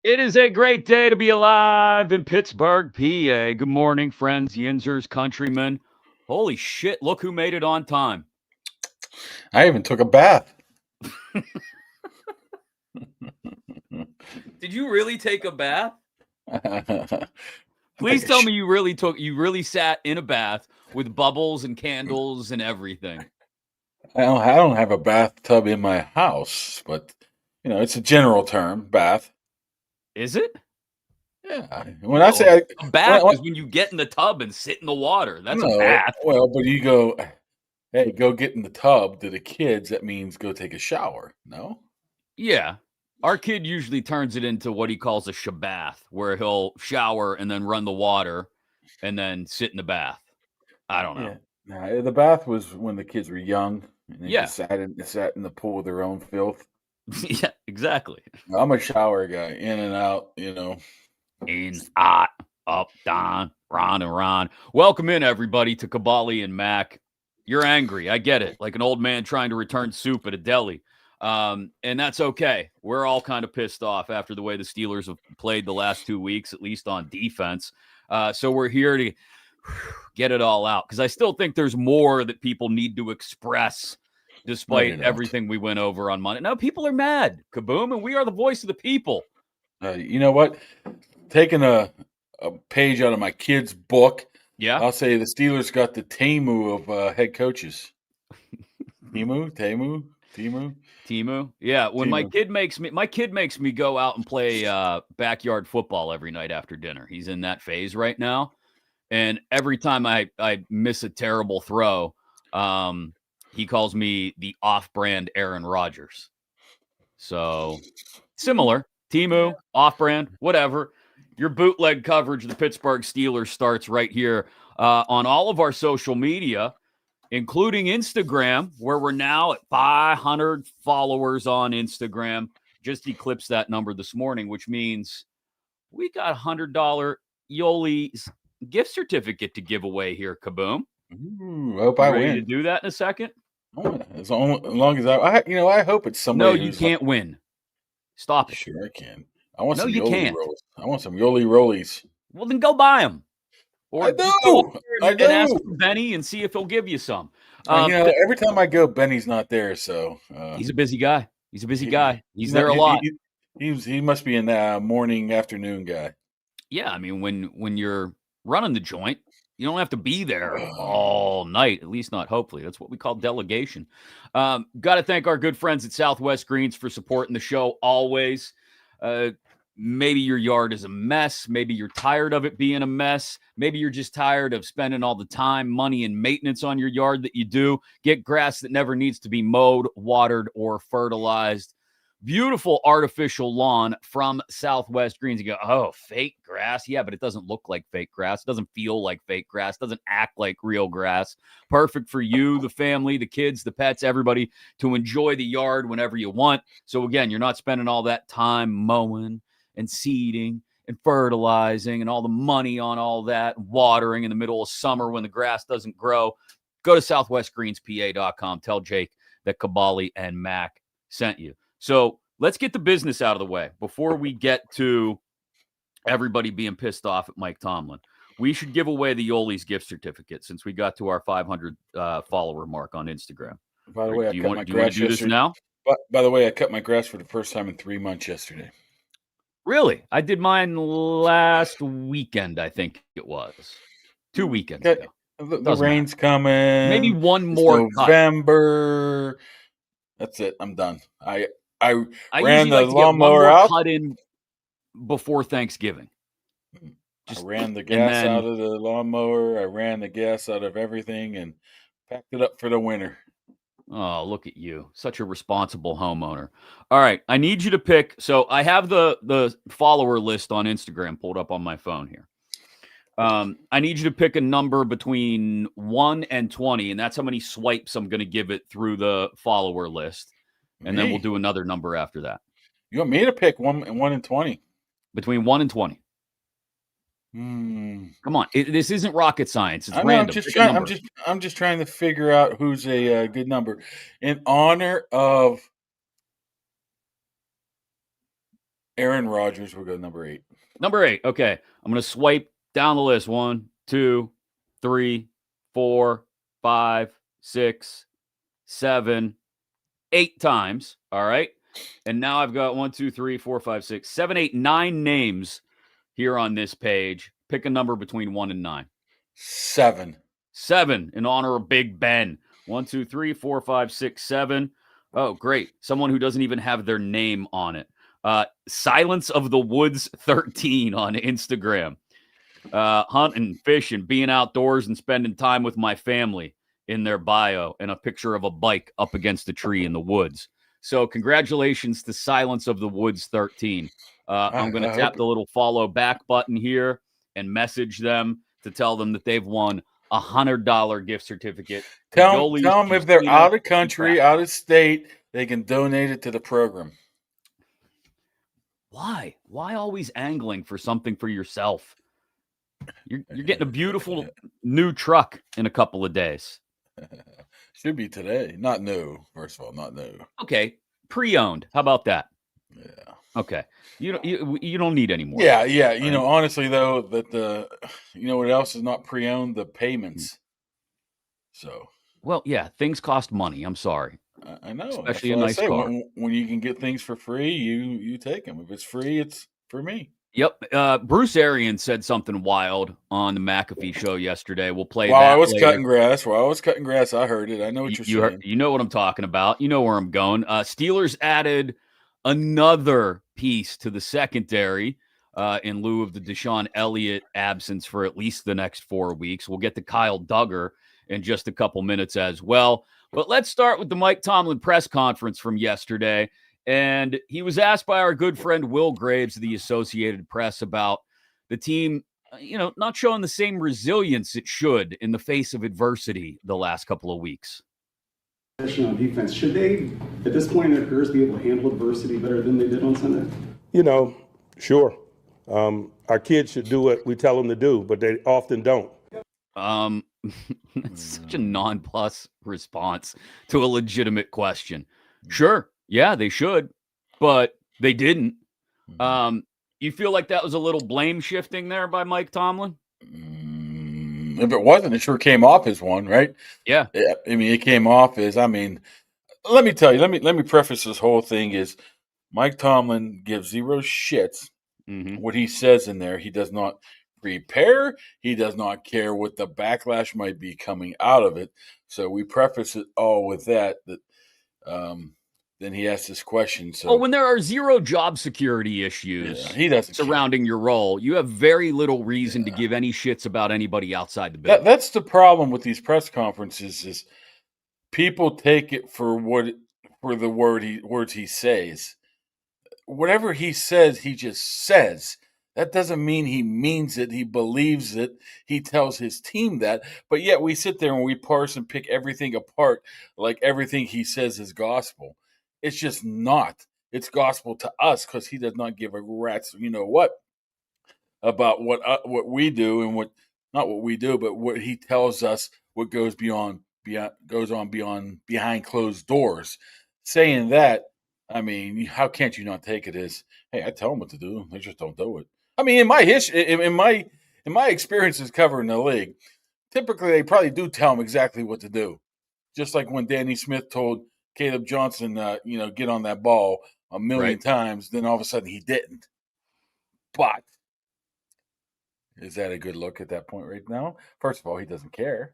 It is a great day to be alive in Pittsburgh, PA. Good morning, friends, yinzers, countrymen. Holy shit, look who made it on time. I even took a bath. Did you really take a bath? I Please tell me you really sat in a bath with bubbles and candles and everything. don't have a bathtub in my house, but it's a general term, bath. Is it? Yeah. When I say a bath is when you get in the tub and sit in the water. That's a bath. Well, but you go, hey, go get in the tub to the kids. That means go take a shower. No. Yeah. Our kid usually turns it into what he calls a shabath, where he'll shower and then run the water and then sit in the bath. I don't know. Yeah. Nah, the bath was when the kids were young and they just sat in the pool with their own filth. Yeah, exactly. I'm a shower guy, in and out, In, out, up, down, round and round. Welcome in, everybody, to Kaboly+Mack. You're angry. I get it. Like an old man trying to return soup at a deli. And that's okay. We're all kind of pissed off after the way the Steelers have played the last 2 weeks, at least on defense. So we're here to get it all out because I still think there's more that people need to express despite everything we went over on Monday. No, people are mad, Kaboom, and we are the voice of the people. You know what? Taking a page out of my kid's book, I'll say the Steelers got the Temu of head coaches. Temu. Yeah, when my kid makes me go out and play backyard football every night after dinner. He's in that phase right now. And every time I miss a terrible throw, he calls me the off-brand Aaron Rodgers. So similar. Temu, off-brand, whatever. Your bootleg coverage of the Pittsburgh Steelers starts right here on all of our social media, including Instagram, where we're now at 500 followers on Instagram. Just eclipsed that number this morning, which means we got $100 Yoli's gift certificate to give away here, Kaboom. Ooh, hope I win. To do that in a second? As long as I hope it's somebody. No, you can't win. Stop it. Sure, I can. I want some you Yoli can't. rolls. I want some Yoli rollies. Well, then go buy them. Or I do. And ask Benny and see if he'll give you some. Every time I go, Benny's not there, so he's a busy guy. He's there a lot. He must be a morning, afternoon guy. Yeah, I mean, when you're running the joint, you don't have to be there all night, at least not hopefully. That's what we call delegation. Got to thank our good friends at Southwest Greens for supporting the show always. Maybe your yard is a mess. Maybe you're tired of it being a mess. Maybe you're just tired of spending all the time, money, and maintenance on your yard that you do. Get grass that never needs to be mowed, watered, or fertilized. Beautiful artificial lawn from Southwest Greens. You go, oh, fake grass? Yeah, but it doesn't look like fake grass. It doesn't feel like fake grass. It doesn't act like real grass. Perfect for you, the family, the kids, the pets, everybody to enjoy the yard whenever you want. So again, you're not spending all that time mowing and seeding and fertilizing and all the money on all that, watering in the middle of summer when the grass doesn't grow. Go to southwestgreenspa.com. Tell Jake that Kaboly+Mack sent you. So let's get the business out of the way before we get to everybody being pissed off at Mike Tomlin. We should give away the Yoli's gift certificate since we got to our 500 follower mark on Instagram. By the way, do you want to do this now? By the way, I cut my grass for the first time in 3 months yesterday. Really? I did mine last weekend, I think it was. 2 weekends ago. The rain's coming. Maybe one more November. Cut. That's it. I'm done. I ran the like lawnmower out. Cut in before Thanksgiving. I ran the gas out of the lawnmower. I ran the gas out of everything and packed it up for the winter. Oh, look at you. Such a responsible homeowner. All right. I need you to pick. So I have the follower list on Instagram pulled up on my phone here. I need you to pick a number between 1 and 20, and that's how many swipes I'm going to give it through the follower list. And then we'll do another number after that. You want me to pick 1 and 20? Between 1 and 20. Come on. This isn't rocket science. It's random. I'm just trying to figure out who's a good number. In honor of Aaron Rodgers will go number 8. Number 8. Okay. I'm going to swipe down the list. 1, 2, 3, 4, 5, 6, 7, 8 times. All right. And now I've got 1, 2, 3, 4, 5, 6, 7, 8, 9 names here on this page. Pick a number between 1 and 9. 7. 7 in honor of Big Ben. 1, 2, 3, 4, 5, 6, 7. Oh, great. Someone who doesn't even have their name on it. Silence of the Woods 13 on Instagram. Hunting, fishing, being outdoors, and spending time with my family in their bio, and a picture of a bike up against a tree in the woods. So congratulations to Silence of the Woods 13. I'm going to tap the little follow back button here and message them to tell them that they've won a $100 gift certificate. Tell them if they're out of country, out of state, they can donate it to the program. Why? Why always angling for something for yourself? You're getting a beautiful new truck in a couple of days. Should be today. Not new. First of all, not new. Okay, pre-owned. How about that? Yeah. Okay. You don't need any more. Yeah. Right? You know, honestly though, that you know what else is not pre-owned? The payments. So. Well, yeah, things cost money. I'm sorry. I know. Especially a nice car. When you can get things for free, you take them. If it's free, it's for me. Yep. Bruce Arians said something wild on the McAfee show yesterday. We'll play while that I was later. cutting grass, I heard it. I know what you're saying. You know what I'm talking about. You know where I'm going. Steelers added another piece to the secondary in lieu of the DeShon Elliott absence for at least the next 4 weeks. We'll get to Kyle Duggar in just a couple minutes as well. But let's start with the Mike Tomlin press conference from yesterday. And he was asked by our good friend Will Graves of the Associated Press about the team, not showing the same resilience it should in the face of adversity the last couple of weeks. On defense, should they, at this point in their careers, be able to handle adversity better than they did on Sunday? Sure. Our kids should do what we tell them to do, but they often don't. That's such a non-plus response to a legitimate question. Sure. Yeah, they should, but they didn't. You feel like that was a little blame shifting there by Mike Tomlin? If it wasn't, it sure came off as one, right? Yeah. I mean, it came off as, let me tell you, let me preface this whole thing is Mike Tomlin gives zero shits what he says in there. He does not prepare. He does not care what the backlash might be coming out of it. So we preface it all with that then he asked this question. So, when there are zero job security issues he doesn't surrounding your role, you have very little reason to give any shits about anybody outside the building. That's the problem with these press conferences is people take it for the words he says. Whatever he says, he just says. That doesn't mean he means it. He believes it. He tells his team that. But yet we sit there and we parse and pick everything apart like everything he says is gospel. It's just not. It's gospel to us because he does not give a rat's what about what we do and what not what we do, but what he tells us what goes on behind closed doors. Saying that, I mean, how can't you not take it as, hey, I tell them what to do, they just don't do it. I mean, in my history, in my experiences covering the league, typically they probably do tell them exactly what to do. Just like when Danny Smith told Caleb Johnson, get on that ball a million times, then all of a sudden he didn't. But is that a good look at that point right now? First of all, he doesn't care.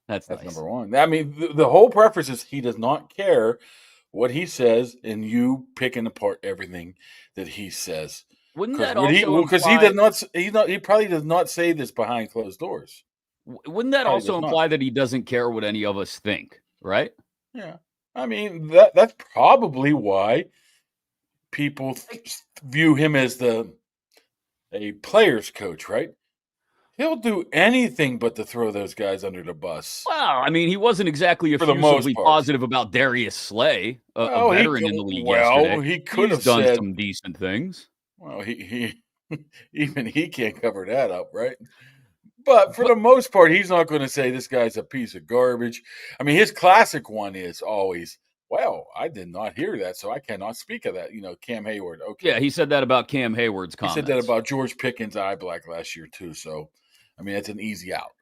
That's nice. Number one. I mean, the whole preface is he does not care what he says, and you picking apart everything that he says. Wouldn't that also because he does not? He probably does not say this behind closed doors. Wouldn't that also imply that he doesn't care what any of us think? Right? Yeah. I mean, that's probably why people view him as a player's coach, right? He'll do anything but to throw those guys under the bus. Well, I mean, he wasn't exactly effusively positive about Darius Slay, a veteran in the league yesterday. He could have done some decent things. Well, he even he can't cover that up, right? But for the most part, he's not going to say this guy's a piece of garbage. I mean, his classic one is always, Well, I did not hear that, so I cannot speak of that. Cam Hayward. Okay. Yeah, he said that about Cam Hayward's He comments. said that about George Pickens' eye black last year, too. So, that's an easy out.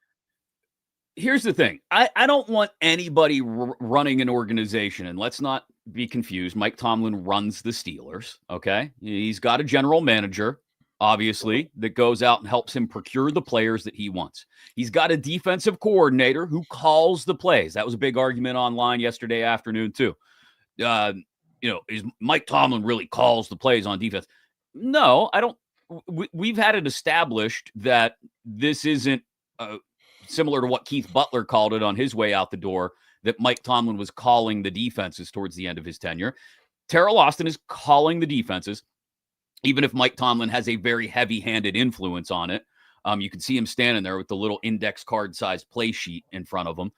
Here's the thing. I don't want anybody running an organization, and let's not be confused. Mike Tomlin runs the Steelers, okay? He's got a general manager, obviously, that goes out and helps him procure the players that he wants. He's got a defensive coordinator who calls the plays. That was a big argument online yesterday afternoon, too. Is Mike Tomlin really calls the plays on defense? No, I don't. We've had it established that this isn't similar to what Keith Butler called it on his way out the door, that Mike Tomlin was calling the defenses towards the end of his tenure. Terrell Austin is calling the defenses, even if Mike Tomlin has a very heavy-handed influence on it. You can see him standing there with the little index card-sized play sheet in front of him,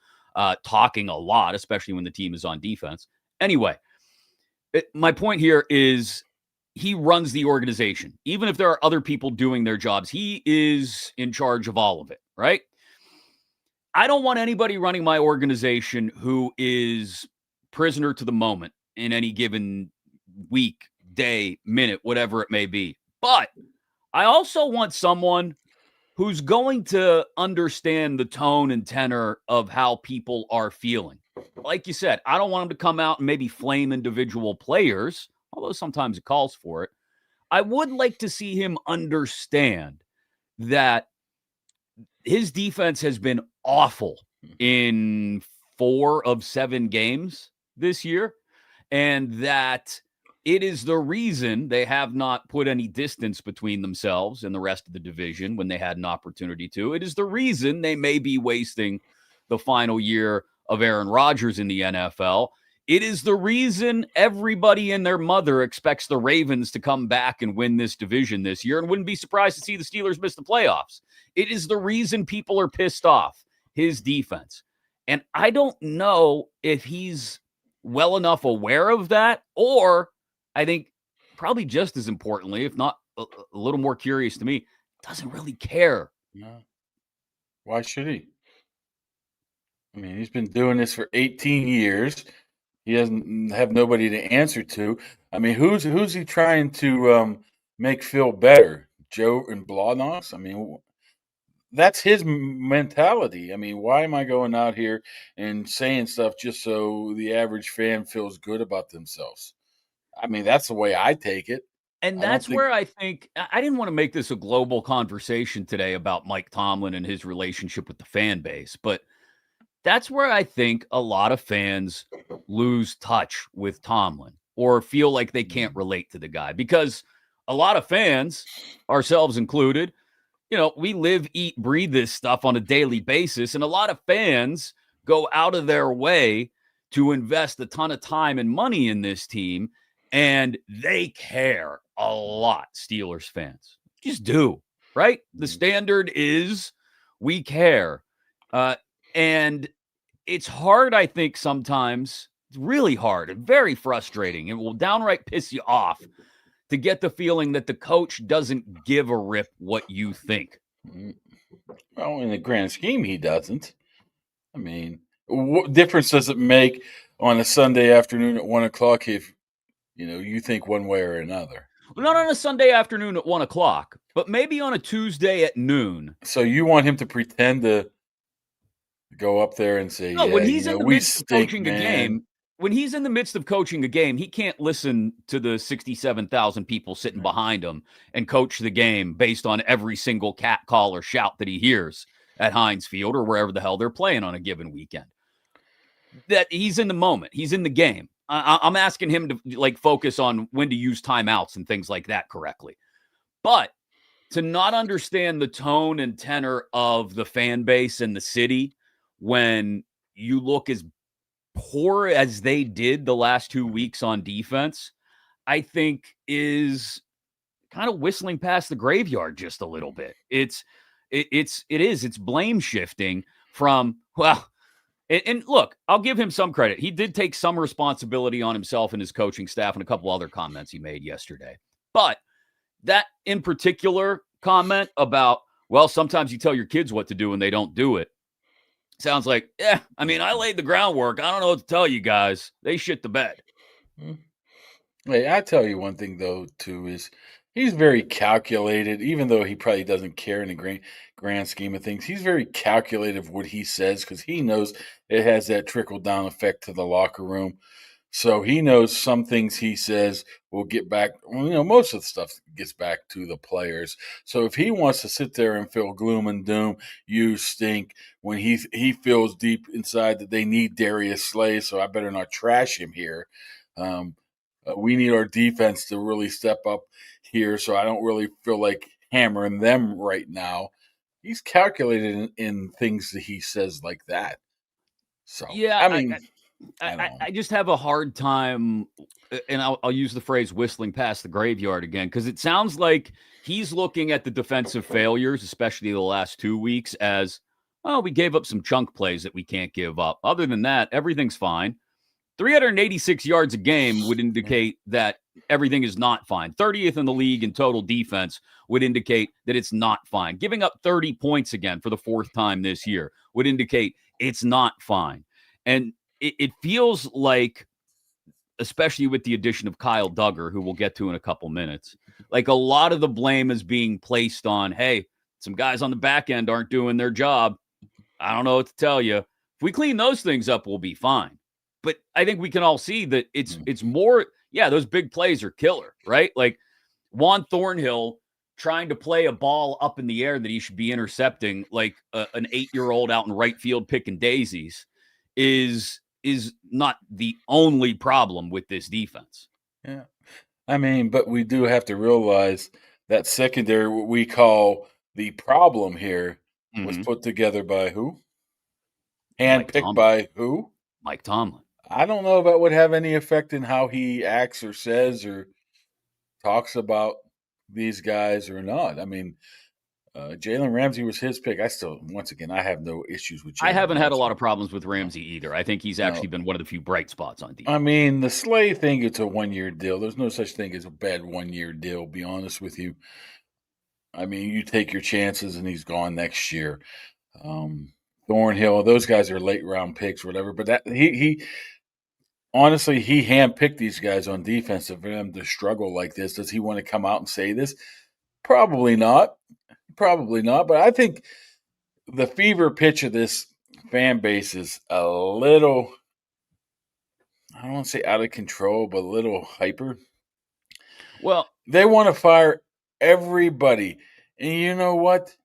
talking a lot, especially when the team is on defense. Anyway, my point here is he runs the organization. Even if there are other people doing their jobs, he is in charge of all of it, right? I don't want anybody running my organization who is prisoner to the moment in any given week, day, minute, whatever it may be. But I also want someone who's going to understand the tone and tenor of how people are feeling. Like you said, I don't want him to come out and maybe flame individual players, although sometimes it calls for it. I would like to see him understand that his defense has been awful in 4 of 7 games this year, and that it is the reason they have not put any distance between themselves and the rest of the division when they had an opportunity to. It is the reason they may be wasting the final year of Aaron Rodgers in the NFL. It is the reason everybody and their mother expects the Ravens to come back and win this division this year, and wouldn't be surprised to see the Steelers miss the playoffs. It is the reason people are pissed off, his defense. And I don't know if he's well enough aware of that, or I think probably just as importantly, if not a little more curious to me, doesn't really care. No. Why should he? He's been doing this for 18 years. He doesn't have nobody to answer to. Who's he trying to make feel better? Joe and Blawnox? That's his mentality. Why am I going out here and saying stuff just so the average fan feels good about themselves? That's the way I take it. And that's where I think I didn't want to make this a global conversation today about Mike Tomlin and his relationship with the fan base, but that's where I think a lot of fans lose touch with Tomlin or feel like they can't relate to the guy, because a lot of fans, ourselves included, we live, eat, breathe this stuff on a daily basis. And a lot of fans go out of their way to invest a ton of time and money in this team. And they care a lot, Steelers fans. Just do, right? The standard is we care. And it's hard, I think, sometimes. It's really hard and very frustrating. It will downright piss you off to get the feeling that the coach doesn't give a rip what you think. Well, in the grand scheme, he doesn't. What difference does it make on a Sunday afternoon at 1 o'clock if, you think one way or another? Well, not on a Sunday afternoon at 1 o'clock, but maybe on a Tuesday at noon. So you want him to pretend to go up there and say, when he's in the midst of coaching a game, when he's in the midst of coaching a game, he can't listen to the 67,000 people sitting behind him and coach the game based on every single cat call or shout that he hears at Heinz Field or wherever the hell they're playing on a given weekend. That he's in the moment. He's in the game. I'm asking him to focus on when to use timeouts and things like that correctly. But to not understand the tone and tenor of the fan base and the city when you look as poor as they did the last 2 weeks on defense, I think is kind of whistling past the graveyard just a little bit. It's blame shifting from, and look, I'll give him some credit. He did take some responsibility on himself and his coaching staff and a couple other comments he made yesterday. But that in particular comment about, sometimes you tell your kids what to do and they don't do it. sounds like, yeah, I mean, I laid the groundwork. I don't know what to tell you guys. They shit the bed. Hey, I tell you one thing though too is he's very calculated, even though he probably doesn't care in the grand scheme of things. He's very calculated of what he says because he knows it has that trickle down effect to the locker room. So he knows some things he says will get back. Well, most of the stuff gets back to the players. So if he wants to sit there and feel gloom and doom, you stink, when he feels deep inside that they need Darius Slay, so I better not trash him here. We need our defense to really step up here, so I don't really feel like hammering them right now. He's calculated in things that he says like that. So Yeah, I mean, I just have a hard time, and I'll use the phrase whistling past the graveyard again, because it sounds like he's looking at the defensive failures, especially the last 2 weeks, as, oh, we gave up some chunk plays that we can't give up. Other than that, everything's fine. 386 yards a game would indicate that everything is not fine. 30th in the league in total defense would indicate that it's not fine. Giving up 30 points again for the fourth time this year would indicate it's not fine. And it feels like, especially with the addition of Kyle Duggar, who we'll get to in a couple minutes, like a lot of the blame is being placed on, hey, some guys on the back end aren't doing their job. I don't know what to tell you. If we clean those things up, we'll be fine. But I think we can all see that it's more, yeah, those big plays are killer, right? Like Juan Thornhill trying to play a ball up in the air that he should be intercepting like an 8-year-old out in right field picking daisies is not the only problem with this defense. Yeah. I mean, but we do have to realize that secondary, what we call the problem here, was put together by who? Handpicked by who? Mike Tomlin. I don't know if that would have any effect in how he acts or says or talks about these guys or not. I mean, Jalen Ramsey was his pick. Once again, I have no issues with Jalen I haven't Ramsey. had a lot of problems with Ramsey either. I think he's actually been one of the few bright spots on defense. I mean, the Slay thing, it's a 1-year deal. There's no such thing as a bad 1-year deal, be honest with you. I mean, you take your chances and he's gone next year. Thornhill, those guys are late round picks, whatever. But that he honestly, he handpicked these guys on defense for them to struggle like this. Does he want to come out and say this? Probably not. Probably not. But I think the fever pitch of this fan base is a little, I don't want to say out of control, but a little hyper. Well, they want to fire everybody. And you know what?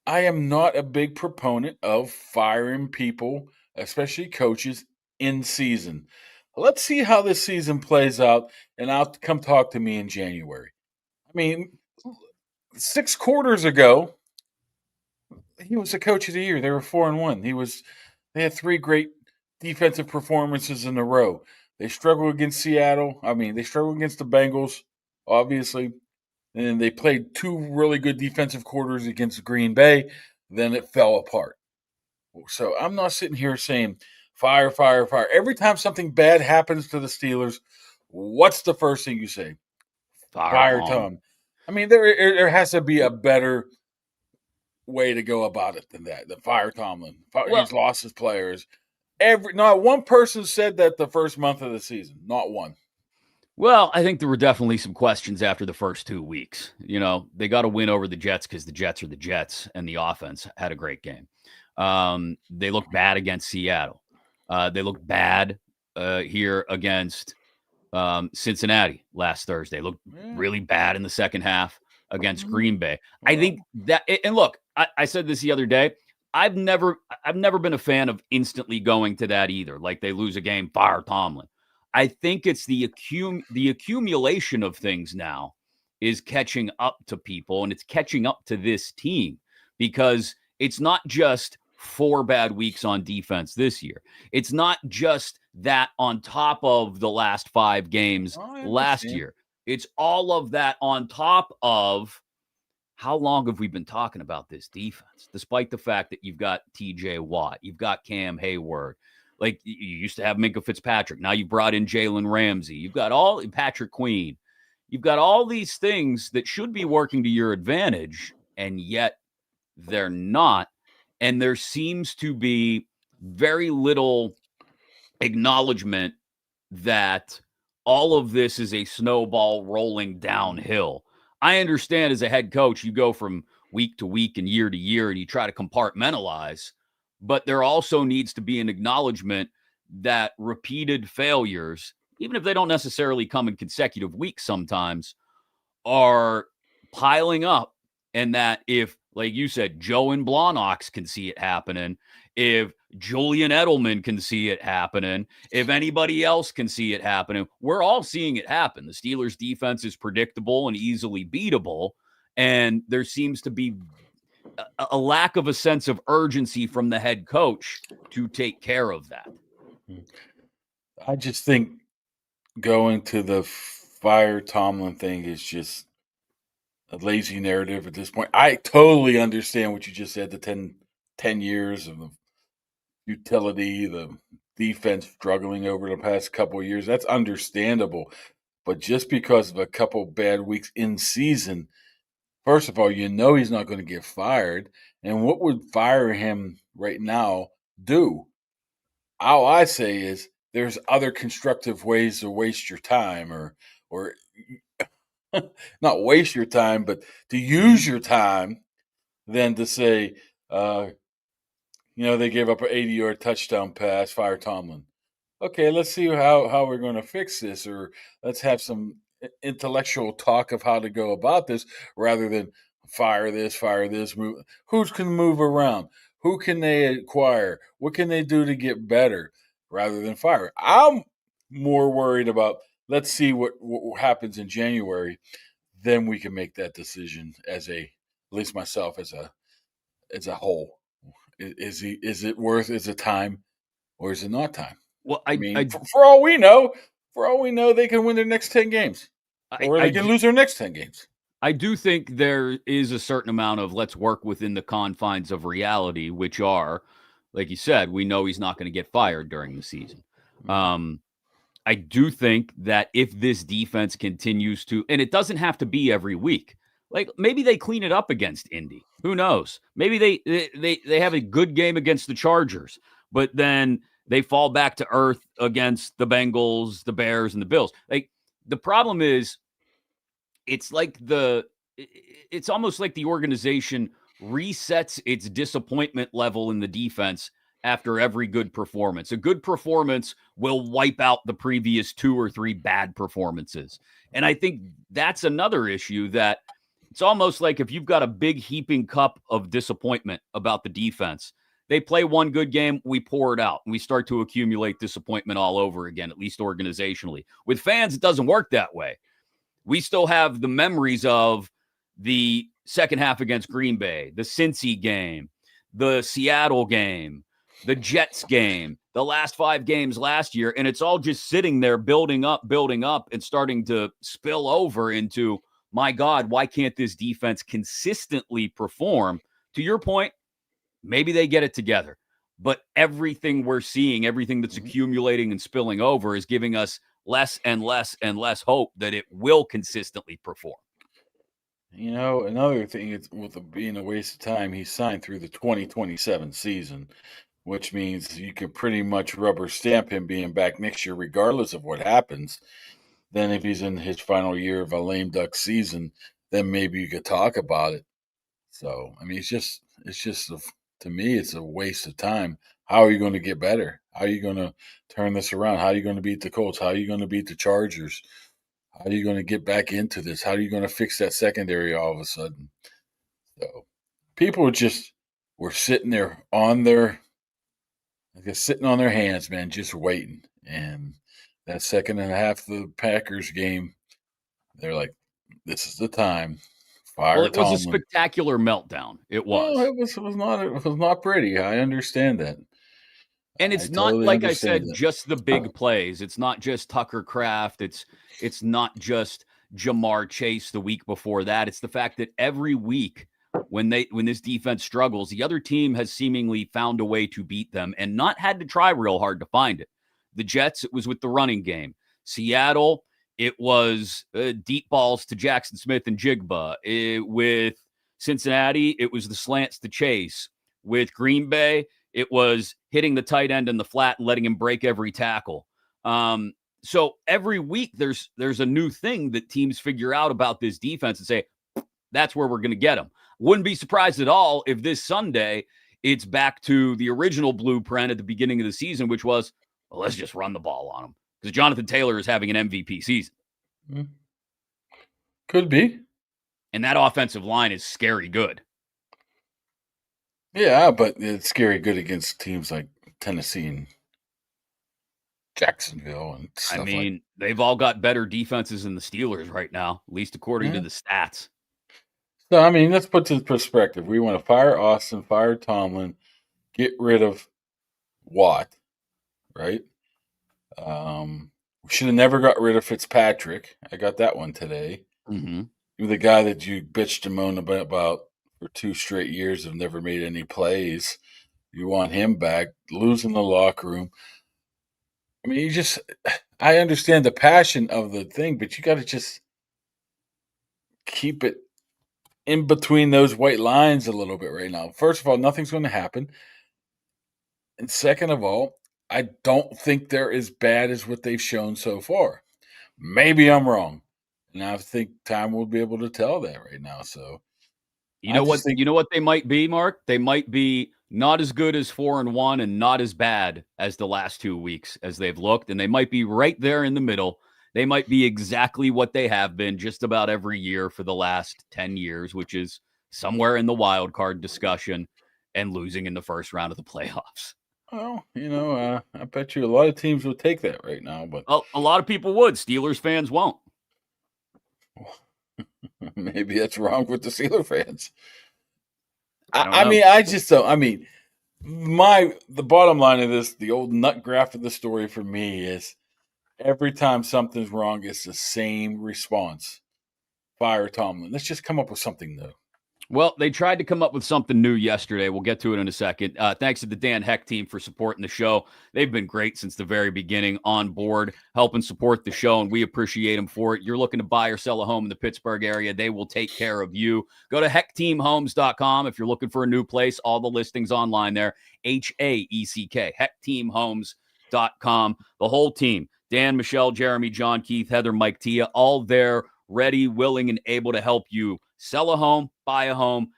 I am not a big proponent of firing people, especially coaches, in season. Let's see how this season plays out, and I'll come talk to me in January. I mean, 6 quarters ago, he was the coach of the year. They were 4-1. They had 3 great defensive performances in a row. They struggled against Seattle. I mean, they struggled against the Bengals, obviously. And they played 2 really good defensive quarters against Green Bay. Then it fell apart. So I'm not sitting here saying fire, fire, fire. Every time something bad happens to the Steelers, what's the first thing you say? Fire Tom. I mean, there has to be a better way to go about it than that. The fire Tomlin. He's lost his players. Not one person said that the first month of the season. Not one. Well, I think there were definitely some questions after the first 2 weeks. They got a win over the Jets because the Jets are the Jets, and the offense had a great game. They looked bad against Seattle. They looked bad here against Cincinnati last Thursday. Looked really bad in the second half against Green Bay. I think that, and look, I said this the other day. I've never been a fan of instantly going to that either. Like they lose a game, fire Tomlin. I think it's the accumulation of things now is catching up to people, and it's catching up to this team because it's not just 4 bad weeks on defense this year. It's not just that on top of the last 5 games last year. It's all of that on top of how long have we been talking about this defense, despite the fact that you've got TJ Watt, you've got Cam Hayward. Like you used to have Minkah Fitzpatrick. Now you brought in Jalen Ramsey. You've got Patrick Queen. You've got all these things that should be working to your advantage, and yet they're not. And there seems to be very little acknowledgement that all of this is a snowball rolling downhill. I understand as a head coach, you go from week to week and year to year and you try to compartmentalize, but there also needs to be an acknowledgement that repeated failures, even if they don't necessarily come in consecutive weeks sometimes, are piling up. And that if, like you said, Joe and Blanox can see it happening, if Julian Edelman can see it happening, if anybody else can see it happening, we're all seeing it happen. The Steelers' defense is predictable and easily beatable, and there seems to be a lack of a sense of urgency from the head coach to take care of that. I just think going to the fire Tomlin thing is just a lazy narrative at this point. I totally understand what you just said, the 10 years of the utility, the defense struggling over the past couple of years. That's understandable. But just because of a couple bad weeks in season, first of all, he's not going to get fired. And what would fire him right now do? All I say is there's other constructive ways to waste your time or not waste your time, but to use your time than to say, they gave up an 80-yard touchdown pass, fire Tomlin. Okay, let's see how we're going to fix this, or let's have some intellectual talk of how to go about this rather than fire this, move. Who can move around? Who can they acquire? What can they do to get better rather than fire? I'm more worried about let's see what happens in January. Then we can make that decision at least myself as a whole. Is it worth? Is it time, or is it not time? Well, for all we know, they can win their next 10 games, or they can lose their next 10 games. I do think there is a certain amount of let's work within the confines of reality, which are, like you said, we know he's not going to get fired during the season. I do think that if this defense continues to, and it doesn't have to be every week, like maybe they clean it up against Indy. Who knows? Maybe they have a good game against the Chargers, but then they fall back to earth against the Bengals, the Bears, and the Bills. Like the problem is, it's almost like the organization resets its disappointment level in the defense after every good performance. A good performance will wipe out the previous 2 or 3 bad performances. And I think that's another issue, that it's almost like if you've got a big heaping cup of disappointment about the defense, they play one good game, we pour it out, and we start to accumulate disappointment all over again, at least organizationally. With fans, it doesn't work that way. We still have the memories of the second half against Green Bay, the Cincy game, the Seattle game, the Jets game, the last 5 games last year, and it's all just sitting there building up, and starting to spill over into, my God, why can't this defense consistently perform? To your point, maybe they get it together, but everything we're seeing, everything that's accumulating and spilling over is giving us less and less and less hope that it will consistently perform. Another thing is with it being a waste of time, he signed through the 2027 season, which means you could pretty much rubber stamp him being back next year, regardless of what happens. Then if he's in his final year of a lame duck season, then maybe you could talk about it. So, it's just to me, it's a waste of time. How are you going to get better? How are you going to turn this around? How are you going to beat the Colts? How are you going to beat the Chargers? How are you going to get back into this? How are you going to fix that secondary all of a sudden? So people were sitting there sitting on their hands, man, just waiting. And that second and a half of the Packers game, they're like, this is the time. Fire it was Tomlin. A spectacular meltdown. It was. Well, it was not pretty. I understand that. And it's not, like I said, just the big plays. It's not just Tucker Kraft. It's not just Jamar Chase the week before that. It's the fact that every week when this defense struggles, the other team has seemingly found a way to beat them and not had to try real hard to find it. The Jets, it was with the running game. Seattle, it was deep balls to Jackson Smith and Jigba. With Cincinnati, it was the slants to Chase. With Green Bay, it was hitting the tight end in the flat and letting him break every tackle. So every week there's a new thing that teams figure out about this defense and say, that's where we're going to get them. Wouldn't be surprised at all if this Sunday it's back to the original blueprint at the beginning of the season, which was, well, let's just run the ball on them because Jonathan Taylor is having an MVP season. Could be. And that offensive line is scary good. Yeah, but it's scary good against teams like Tennessee and Jacksonville and stuff. They've all got better defenses than the Steelers right now, at least according to the stats. So, let's put to perspective. We want to fire Austin, fire Tomlin, get rid of Watt, right? We should have never got rid of Fitzpatrick. I got that one today. Mm-hmm. You're the guy that you bitched and moaned about for 2 straight years have never made any plays. You want him back, losing the locker room. I understand the passion of the thing, but you got to just keep it in between those white lines a little bit right now. First of all, nothing's going to happen. And second of all, I don't think they're as bad as what they've shown so far. Maybe I'm wrong. And I think time will be able to tell that right now. So you know what they might be, Mark? They might be not as good as 4-1 and not as bad as the last 2 weeks as they've looked. And they might be right there in the middle. They might be exactly what they have been just about every year for the last 10 years, which is somewhere in the wild card discussion and losing in the first round of the playoffs. Well, I bet you a lot of teams will take that right now. But a lot of people would. Steelers fans won't. Maybe that's wrong with the Steelers fans. I just don't. The bottom line of this, the old nut graph of the story for me is every time something's wrong, it's the same response. Fire Tomlin. Let's just come up with something new. Well, they tried to come up with something new yesterday. We'll get to it in a second. Thanks to the Dan Heck team for supporting the show. They've been great since the very beginning, on board, helping support the show, and we appreciate them for it. You're looking to buy or sell a home in the Pittsburgh area, they will take care of you. Go to heckteamhomes.com if you're looking for a new place. All the listings online there. HAECK, heckteamhomes.com. The whole team, Dan, Michelle, Jeremy, John, Keith, Heather, Mike, Tia, all there, ready, willing, and able to help you sell a home, buy a home,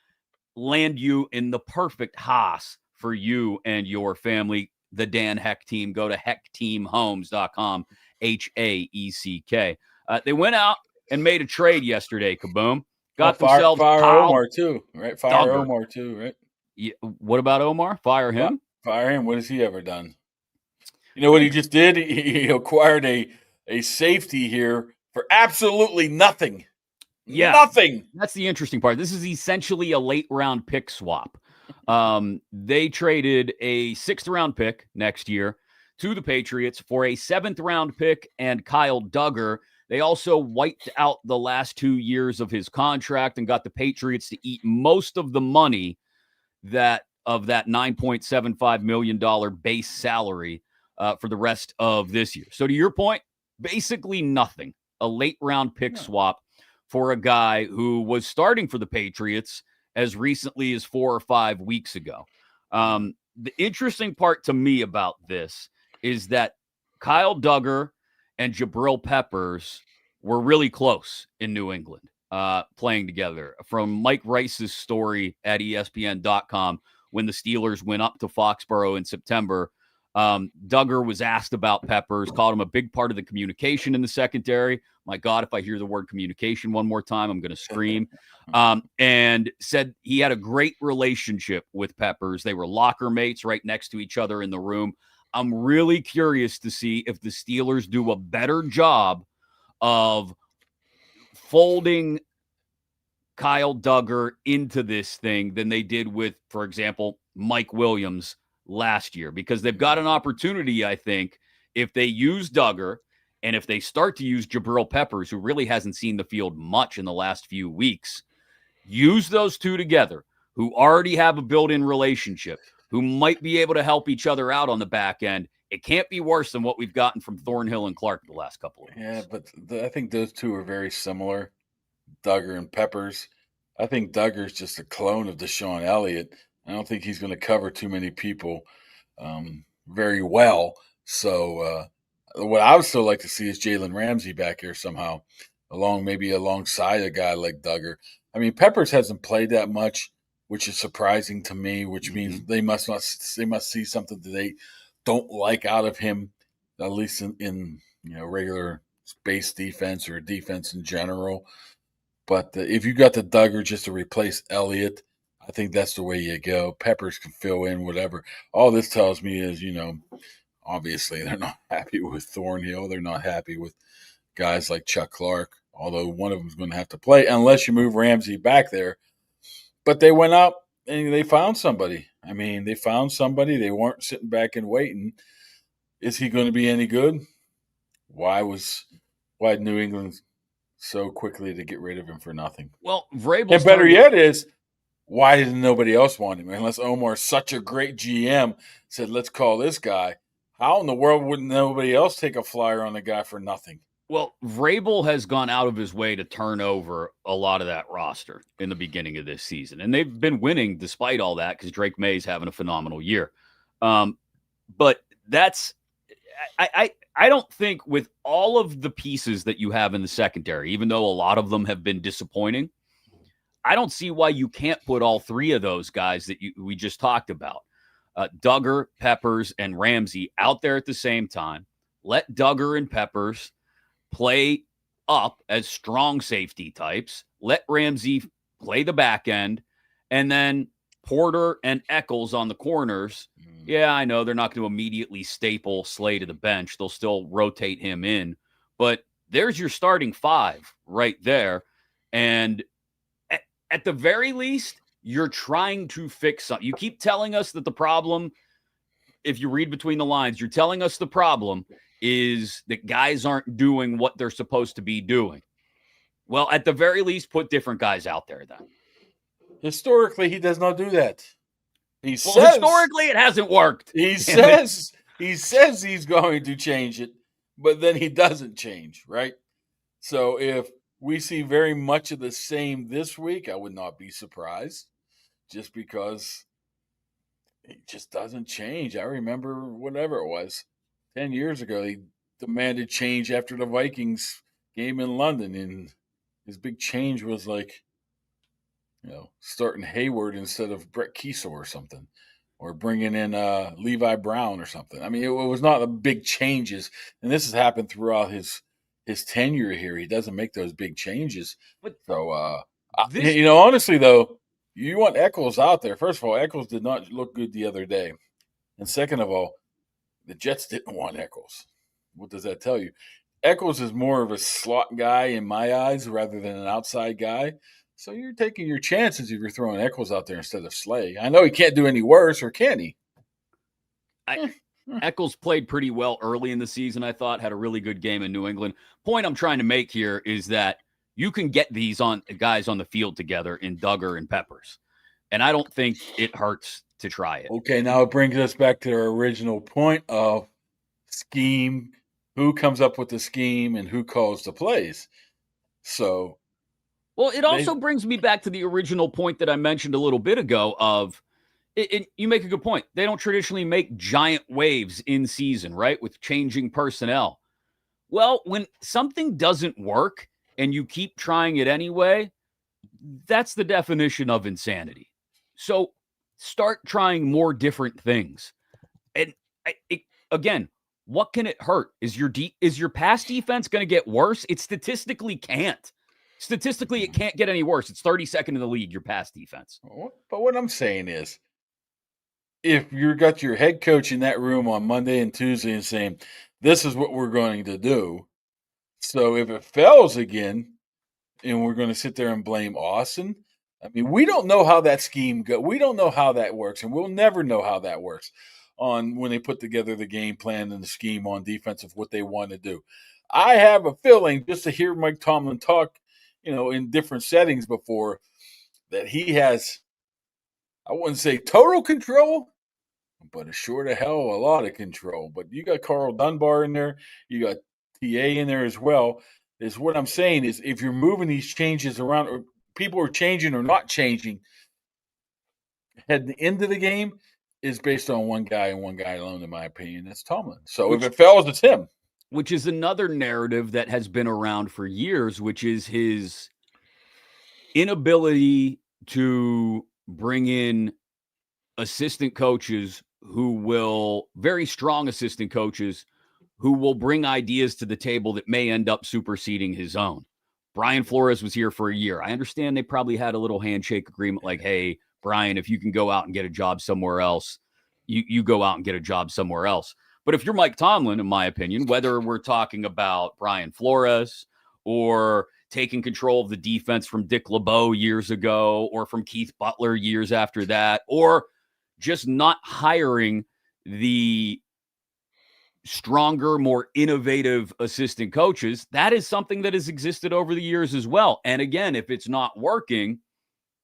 land you in the perfect house for you and your family. The Dan Heck team. Go to heckteamhomes.com, HAECK. They went out and made a trade yesterday, Kaboom. Got themselves fire Omar too, right? Fire Duggar. Omar too, right? Yeah, what about Omar? Fire him? Fire him. What has he ever done? You know what he just did? He acquired a safety here for absolutely nothing. Yeah, nothing. That's the interesting part. This is essentially a late round pick swap. They traded a 6th round pick next year to the Patriots for a 7th round pick and Kyle Duggar. They also wiped out the last 2 years of his contract and got the Patriots to eat most of the money of that $9.75 million base salary for the rest of this year. So to your point, basically nothing. A late round pick swap for a guy who was starting for the Patriots as recently as 4 or 5 weeks ago. The interesting part to me about this is that Kyle Duggar and Jabril Peppers were really close in New England, playing together. From Mike Rice's story at ESPN.com, when the Steelers went up to Foxborough in September, Duggar was asked about Peppers, called him a big part of the communication in the secondary. My God, if I hear the word communication one more time, I'm going to scream. And said he had a great relationship with Peppers. They were locker mates right next to each other in the room. I'm really curious to see if the Steelers do a better job of folding Kyle Duggar into this thing than they did with, for example, Mike Williams last year, because they've got an opportunity, I think, if they use Duggar and if they start to use Jabril Peppers, who really hasn't seen the field much in the last few weeks, use those two together, who already have a built-in relationship, who might be able to help each other out on the back end. It can't be worse than what we've gotten from Thornhill and Clark the last couple of weeks. Yeah, but I think those two are very similar, Duggar and Peppers. I think Duggar's just a clone of DeShon Elliott. I don't think he's going to cover too many people very well. So what I would still like to see is Jalen Ramsey back here somehow, maybe alongside a guy like Duggar. I mean, Peppers hasn't played that much, which is surprising to me. Which means they must see something that they don't like out of him, at least in regular base defense or defense in general. But if you got the Duggar just to replace Elliott, I think that's the way you go. Peppers can fill in whatever. All this tells me is, obviously they're not happy with Thornhill. They're not happy with guys like Chuck Clark, although one of them is going to have to play unless you move Ramsey back there. But they went out and they found somebody. I mean, they found somebody. They weren't sitting back and waiting. Is he going to be any good? Why New England so quickly to get rid of him for nothing? Well, Vrabel. And better yet is, why didn't nobody else want him? Unless Omar's such a great GM said, let's call this guy. How in the world wouldn't nobody else take a flyer on the guy for nothing? Well, Vrabel has gone out of his way to turn over a lot of that roster in the beginning of this season. And they've been winning despite all that because Drake May's having a phenomenal year. But that's – I don't think with all of the pieces that you have in the secondary, even though a lot of them have been disappointing, I don't see why you can't put all three of those guys that we just talked about, Duggar, Peppers, and Ramsey out there at the same time. Let Duggar and Peppers play up as strong safety types. Let Ramsey play the back end. And then Porter and Eccles on the corners. Yeah, I know they're not going to immediately staple Slay to the bench. They'll still rotate him in. But there's your starting five right there. And at the very least, you're trying to fix something. You keep telling us that the problem, if you read between the lines, you're telling us the problem is that guys aren't doing what they're supposed to be doing. Well, at the very least, put different guys out there then. Historically, he does not do that. Historically, it hasn't worked. He says he's going to change it, but then he doesn't change, right? So if we see very much of the same this week, I would not be surprised, just because it just doesn't change. I remember whatever it was, 10 years ago, he demanded change after the Vikings game in London, and his big change was like, starting Hayward instead of Brett Kiesel or something, or bringing in Levi Brown or something. I mean, it was not the big changes, and this has happened throughout his tenure here. He doesn't make those big changes. So, honestly, though, you want Eccles out there. First of all, Eccles did not look good the other day. And second of all, the Jets didn't want Eccles. What does that tell you? Eccles is more of a slot guy in my eyes rather than an outside guy. So you're taking your chances if you're throwing Eccles out there instead of Slay. I know he can't do any worse, or can he? Eccles played pretty well early in the season, I thought, had a really good game in New England. Point I'm trying to make here is that you can get these guys on the field together in Duggar and Peppers. And I don't think it hurts to try it. Okay, now it brings us back to our original point of scheme. Who comes up with the scheme and who calls the plays? So... Well, it also brings me back to the original point that I mentioned a little bit ago of, you make a good point. They don't traditionally make giant waves in season, right, with changing personnel. Well, when something doesn't work and you keep trying it anyway, that's the definition of insanity. So start trying more different things. And again, what can it hurt? Is your pass defense going to get worse? It statistically can't. Statistically, it can't get any worse. It's 32nd in the league, your pass defense. But what I'm saying is, if you've got your head coach in that room on Monday and Tuesday and saying, this is what we're going to do, so if it fails again, and we're going to sit there and blame Austin, I mean, we don't know how that scheme goes. We don't know how that works, and we'll never know how that works on when they put together the game plan and the scheme on defense of what they want to do. I have a feeling, just to hear Mike Tomlin talk, in different settings before, that he has, I wouldn't say total control, but sure to hell a lot of control. But you got Carl Dunbar in there, you got TA in there as well. Is what I'm saying is, if you're moving these changes around, or people are changing or not changing, heading into the game is based on one guy and one guy alone, in my opinion. That's Tomlin. So if it fails, it's him. Which is another narrative that has been around for years, which is his inability to bring in assistant coaches very strong assistant coaches who will bring ideas to the table that may end up superseding his own. Brian Flores was here for a year. I understand they probably had a little handshake agreement like, hey, Brian, if you can go out and get a job somewhere else, you go out and get a job somewhere else. But if you're Mike Tomlin, in my opinion, whether we're talking about Brian Flores or taking control of the defense from Dick LeBeau years ago or from Keith Butler years after that, or just not hiring the stronger, more innovative assistant coaches, that is something that has existed over the years as well. And again, if it's not working,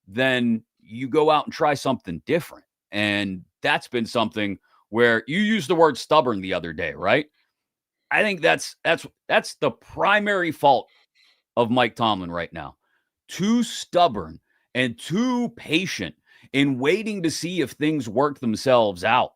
then you go out and try something different. And that's been something where you used the word stubborn the other day, right? I think that's the primary fault of Mike Tomlin right now. Too stubborn and too patient in waiting to see if things work themselves out.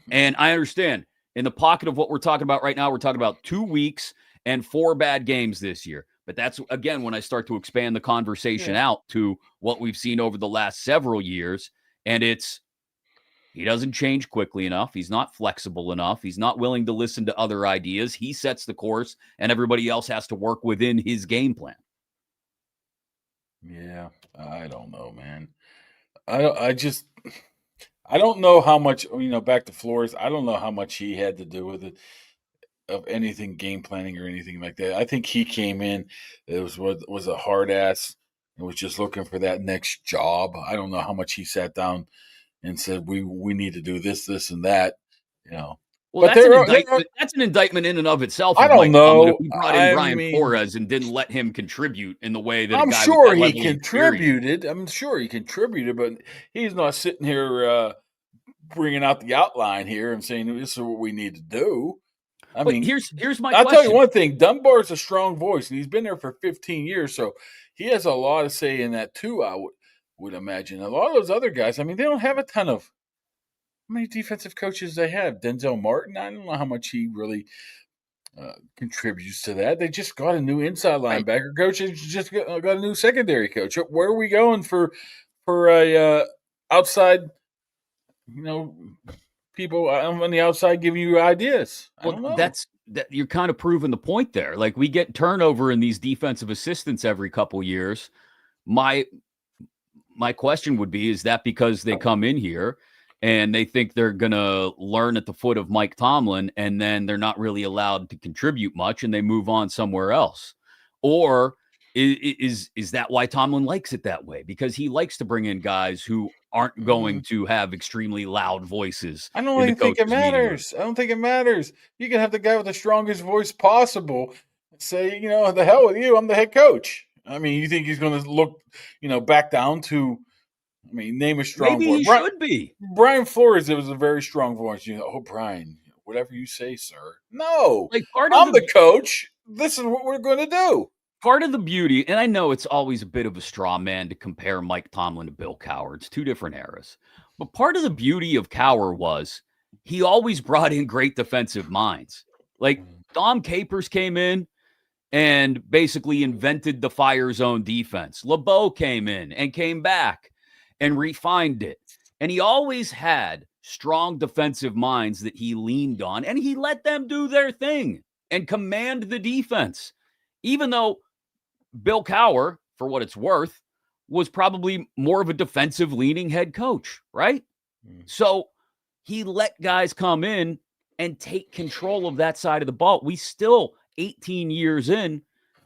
And I understand in the pocket of what we're talking about right now, we're talking about 2 weeks and 4 bad games this year. But that's, again, when I start to expand the conversation out to what we've seen over the last several years. And it's, he doesn't change quickly enough. He's not flexible enough. He's not willing to listen to other ideas. He sets the course and everybody else has to work within his game plan. Yeah, I don't know, man. I don't know how much, back to Flores, I don't know how much he had to do with it, of anything game planning or anything like that. I think he came in, it was a hard ass and was just looking for that next job. I don't know how much he sat down and said, we need to do this, and that, Well, but that's an indictment in and of itself. I don't know. If he brought in Brian Flores and didn't let him contribute in the way that I'm sure he contributed. But he's not sitting here bringing out the outline here and saying this is what we need to do. I mean, here's my I'll question. tell you one thing: Dunbar's a strong voice, and he's been there for 15 years, so he has a lot to say in that too. I would imagine a lot of those other guys. I mean, they don't have a ton of. How many defensive coaches they have? Denzel Martin. I don't know how much he really contributes to that. They just got a new inside linebacker coach. They just got a new secondary coach. Where are we going for a outside? People on the outside giving you ideas. I don't know. That you're kind of proving the point there. Like, we get turnover in these defensive assistants every couple years. My question would be, is that because they come in here and they think they're going to learn at the foot of Mike Tomlin, and then they're not really allowed to contribute much and they move on somewhere else? Or is that why Tomlin likes it that way? Because he likes to bring in guys who aren't going to have extremely loud voices. I don't even think it matters. I don't think it matters. You can have the guy with the strongest voice possible say, the hell with you, I'm the head coach. I mean, you think he's going to look, back down to, name a strong voice. Maybe he should be. Brian Flores, it was a very strong voice. Brian, whatever you say, sir. No, I'm the coach. This is what we're going to do. Part of the beauty, and I know it's always a bit of a straw man to compare Mike Tomlin to Bill Cowher. It's 2 different eras. But part of the beauty of Cowher was he always brought in great defensive minds. Like, Dom Capers came in and basically invented the fire zone defense. LeBeau came in and came back and refined it. And he always had strong defensive minds that he leaned on, and he let them do their thing and command the defense. Even though Bill Cowher, for what it's worth, was probably more of a defensive-leaning head coach, right? So he let guys come in and take control of that side of the ball. We still, 18 years in,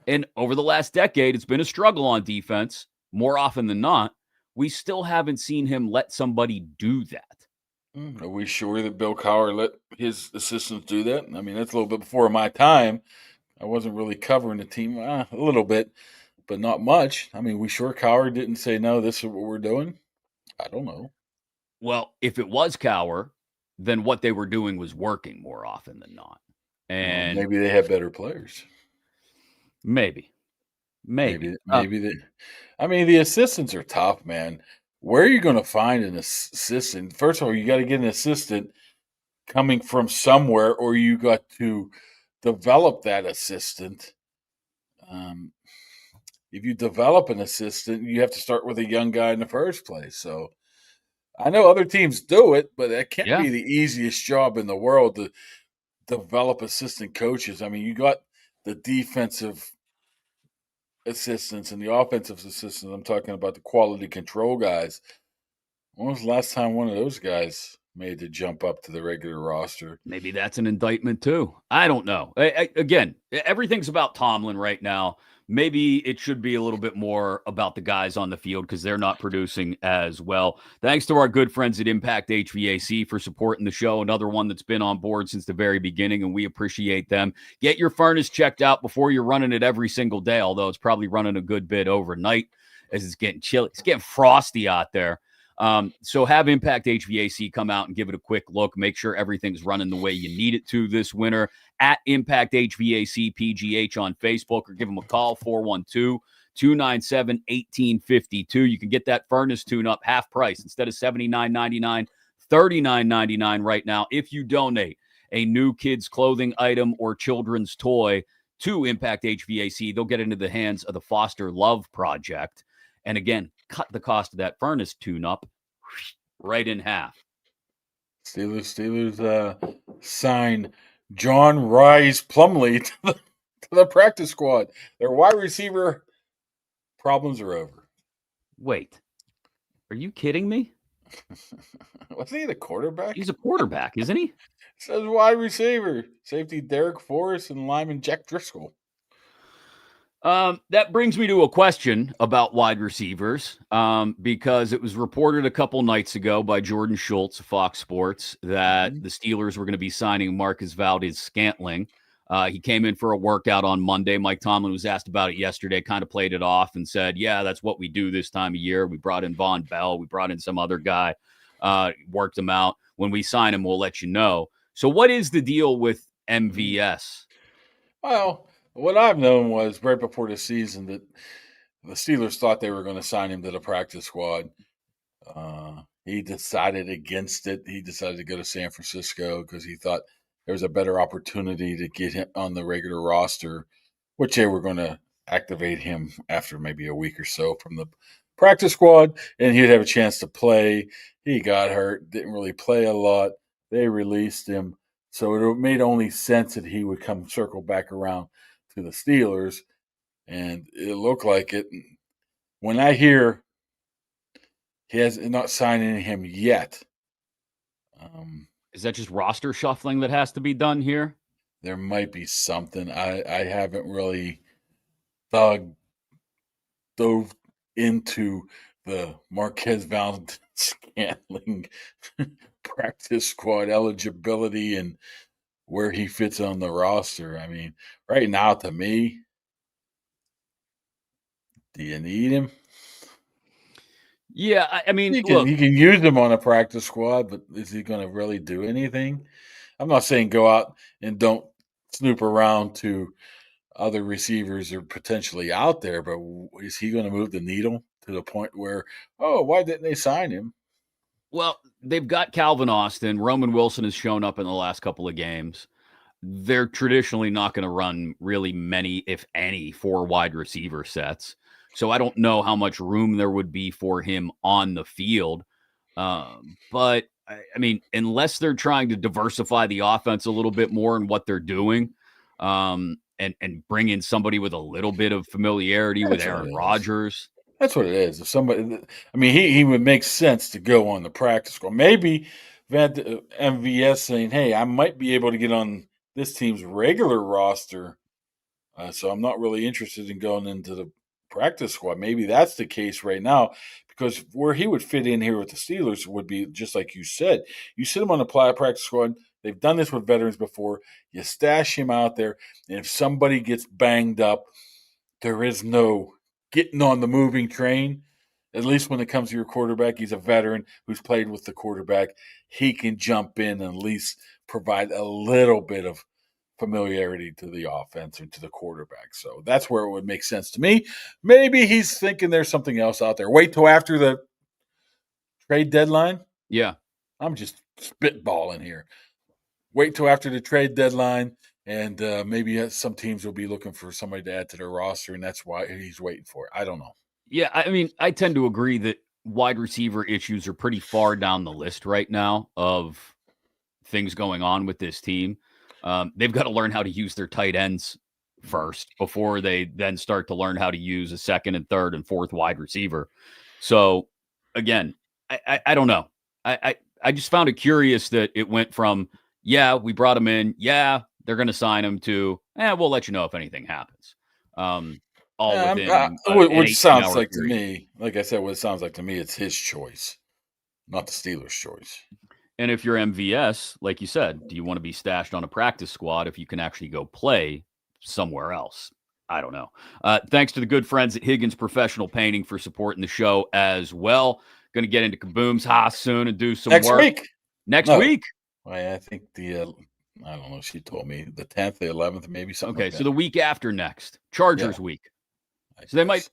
and over the last decade, it's been a struggle on defense more often than not. We still haven't seen him let somebody do that. Are we sure that Bill Cowher let his assistants do that? I mean, that's a little bit before my time. I wasn't really covering the team a little bit, but not much. I mean, we sure Cowher didn't say, no, this is what we're doing? I don't know. Well, if it was Cowher, then what they were doing was working more often than not. And maybe they have better players. Maybe. The assistants are tough, man. where are you going to find an assistant? First of all, you got to get an assistant coming from somewhere, or you got to develop that assistant. Um, if you develop an assistant, you have to start with a young guy in the first place. So I know other teams do it, but that can't Yeah. be the easiest job in the world to develop assistant coaches. I mean, you got the defensive assistants and the offensive assistants. I'm talking about the quality control guys. When was the last time one of those guys made the jump up to the regular roster? Maybe that's an indictment too. I don't know. Again, everything's about Tomlin right now. Maybe it should be a little bit more about the guys on the field because they're not producing as well. Thanks to our good friends at Impact HVAC for supporting the show. Another one that's been on board since the very beginning, and we appreciate them. Get your furnace checked out before you're running it every single day, although it's probably running a good bit overnight as it's getting chilly. It's getting frosty out there. So have Impact HVAC come out and give it a quick look. Make sure everything's running the way you need it to this winter at Impact HVAC PGH on Facebook, or give them a call, 412-297-1852. You can get that furnace tune-up half price instead of $79.99, $39.99 right now if you donate a new kids' clothing item or children's toy to Impact HVAC. They'll get into the hands of the Foster Love Project. And again, cut the cost of that furnace tune-up right in half. Steelers signed John Rise Plumlee to the practice squad. Their wide receiver problems are over. Wait, are you kidding me? Wasn't he the quarterback? He's a quarterback, isn't he? It says wide receiver. Safety Derek Forrest and lineman Jack Driscoll. That brings me to a question about wide receivers, because it was reported a couple nights ago by Jordan Schultz of Fox Sports that the Steelers were going to be signing Marcus Valdes-Scantling. He came in for a workout on Monday. Mike Tomlin was asked about it yesterday, kind of played it off and said, yeah, that's what we do this time of year. We brought in Von Bell. We brought in some other guy, worked him out. When we sign him, we'll let you know. So what is the deal with MVS? Well, what I've known was right before the season that the Steelers thought they were going to sign him to the practice squad. He decided against it. He decided to go to San Francisco because he thought there was a better opportunity to get him on the regular roster, which they were going to activate him after maybe a week or so from the practice squad, and he'd have a chance to play. He got hurt, didn't really play a lot. They released him. So it made only sense that he would come circle back around to the Steelers, and it looked like it. When I hear he has not signing him yet, is that just roster shuffling that has to be done here? There might be something. I haven't really dove into the Marquez Valdes-Scantling practice squad eligibility and where he fits on the roster. I mean, right now, to me, do you need him? Yeah, I mean, You look, can use him on a practice squad, but is he going to really do anything? I'm not saying go out and don't snoop around to other receivers are potentially out there, but is he going to move the needle to the point where, oh, why didn't they sign him? well, they've got Calvin Austin. Roman Wilson has shown up in the last couple of games. They're traditionally not going to run really many, if any, 4 wide receiver sets. So I don't know how much room there would be for him on the field. But I mean, unless they're trying to diversify the offense a little bit more in what they're doing, and bring in somebody with a little bit of familiarity with Aaron Rodgers. That's what it is. If somebody, I mean, he would make sense to go on the practice squad. Maybe MVS saying, "Hey, I might be able to get on this team's regular roster, so I'm not really interested in going into the practice squad." Maybe that's the case right now, because where he would fit in here with the Steelers would be just like you said. You sit him on the practice squad. They've done this with veterans before. You stash him out there, and if somebody gets banged up, there is no getting on the moving train. At least when it comes to your quarterback, he's a veteran who's played with the quarterback. He can jump in and at least provide a little bit of familiarity to the offense and to the quarterback. So that's where it would make sense to me. Maybe he's thinking there's something else out there. Wait till after the Trade deadline? Yeah. I'm just spitballing here. Wait till after the trade deadline, and maybe some teams will be looking for somebody to add to their roster, and that's why he's waiting for it. I don't know. Yeah, I mean, I tend to agree that wide receiver issues are pretty far down the list right now of things going on with this team. They've got to learn how to use their tight ends first before they then start to learn how to use a second and third and fourth wide receiver. So again, I don't know. I just found it curious that it went from, yeah, we brought him in. Yeah, they're going to sign him to, we'll let you know if anything happens. All within which sounds like period. to me, like I said, what it sounds like to me, it's his choice, not the Steelers' choice. And if you're MVS, like you said, do you want to be stashed on a practice squad if you can actually go play somewhere else? I don't know. Thanks to the good friends at Higgins Professional Painting for supporting the show as well. Going to get into Kaboom's house soon and do some Next work. week. Next week. I think I don't know. She told me the 10th, the 11th, maybe something. Okay, like so that. the week after next, Chargers week. So they might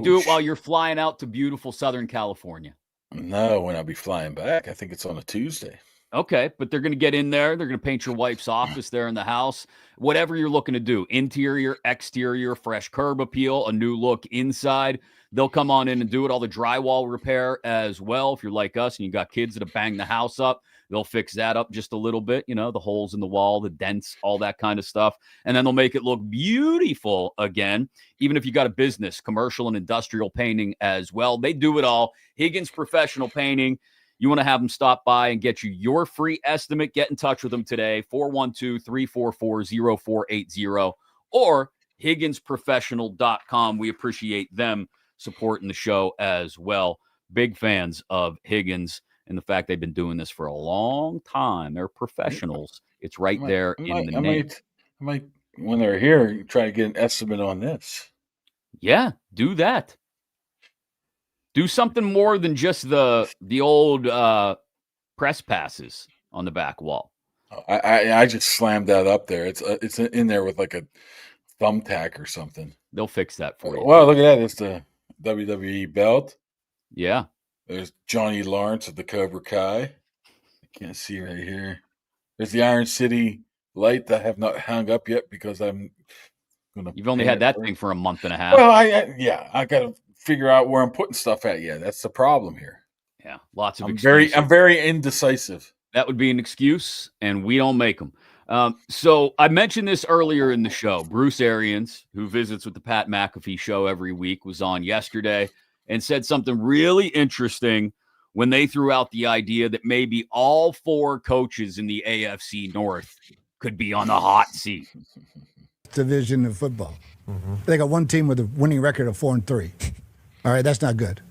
do it while you're flying out to beautiful Southern California. No, when I'll be flying back. I think it's on a Tuesday. Okay, but they're going to get in there. They're going to paint your wife's office there in the house. Whatever you're looking to do, interior, exterior, fresh curb appeal, a new look inside. They'll come on in and do it. All the drywall repair as well. If you're like us and you got kids that have banged the house up, they'll fix that up just a little bit. You know, the holes in the wall, the dents, all that kind of stuff. And then they'll make it look beautiful again. Even if you got a business, commercial and industrial painting as well. They do it all. Higgins Professional Painting. You want to have them stop by and get you your free estimate, get in touch with them today, 412-344-0480 or HigginsProfessional.com. We appreciate them supporting the show as well. Big fans of Higgins and the fact they've been doing this for a long time. They're professionals. It's right there in the name. I might, when they're here, try to get an estimate on this. Yeah, do that. Do something more than just the old press passes on the back wall. I just slammed that up there. It's in there with like a thumbtack or something. They'll fix that for you. Well, look at that. It's the WWE belt. Yeah. There's Johnny Lawrence of the Cobra Kai. I can't see right here. There's the Iron City light that I have not hung up yet because I'm going to. You've only had that thing for a month and a half. Well, I got to figure out where I'm putting stuff at. Yeah, that's the problem here. Yeah, lots of excuses. I'm very indecisive. That would be an excuse, and we don't make them. So I mentioned this earlier in the show. Bruce Arians, who visits with the Pat McAfee show every week, was on yesterday and said something really interesting when they threw out the idea that maybe all four coaches in the AFC North could be on the hot seat. Division of football. They got one team with a winning record of 4-3. All right, that's not good.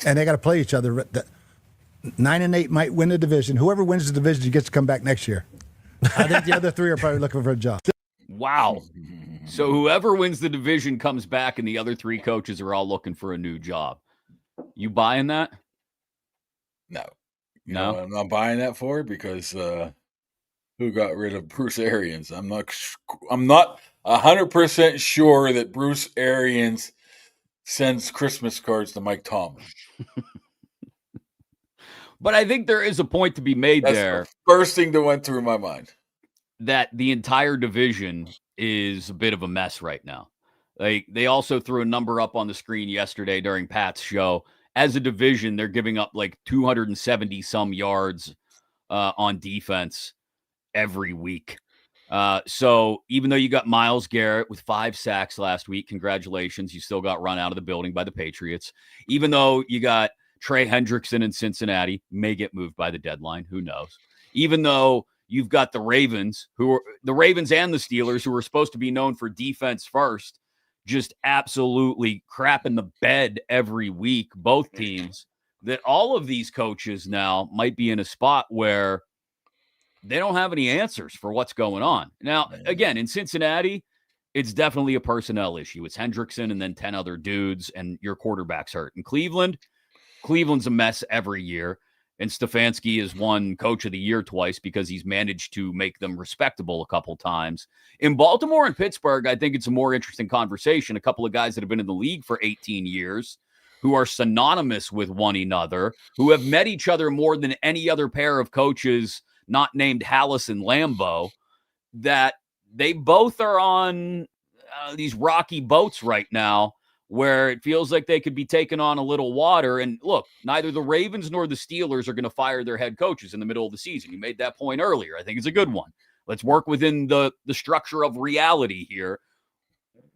And they got to play each other. 9-8 might win the division. Whoever wins the division gets to come back next year. I think the other three are probably looking for a job. Wow. So whoever wins the division comes back and the other three coaches are all looking for a new job. You buying that? No. No? I'm not buying that for it because who got rid of Bruce Arians? I'm not 100% sure that Bruce Arians sends Christmas cards to Mike Tomlin. But I think there is a point to be made there. The first thing that went through my mind. That the entire division is a bit of a mess right now. Like they also threw a number up on the screen yesterday during Pat's show. As a division, they're giving up like 270 some yards on defense every week. So even though you got Myles Garrett with 5 sacks last week, congratulations, you still got run out of the building by the Patriots. Even though you got Trey Hendrickson in Cincinnati, may get moved by the deadline, who knows? Even though you've got the Ravens, the Ravens and the Steelers, who are supposed to be known for defense first, just absolutely crapping the bed every week, both teams, that all of these coaches now might be in a spot where they don't have any answers for what's going on. Now, again, in Cincinnati, it's definitely a personnel issue. It's Hendrickson and then 10 other dudes, and your quarterback's hurt. In Cleveland's a mess every year, and Stefanski has won Coach of the Year twice because he's managed to make them respectable a couple times. In Baltimore and Pittsburgh, I think it's a more interesting conversation. A couple of guys that have been in the league for 18 years who are synonymous with one another, who have met each other more than any other pair of coaches not named Hallis and Lambeau, that they both are on these rocky boats right now where it feels like they could be taking on a little water. And look, neither the Ravens nor the Steelers are going to fire their head coaches in the middle of the season. You made that point earlier. I think it's a good one. Let's work within the structure of reality here,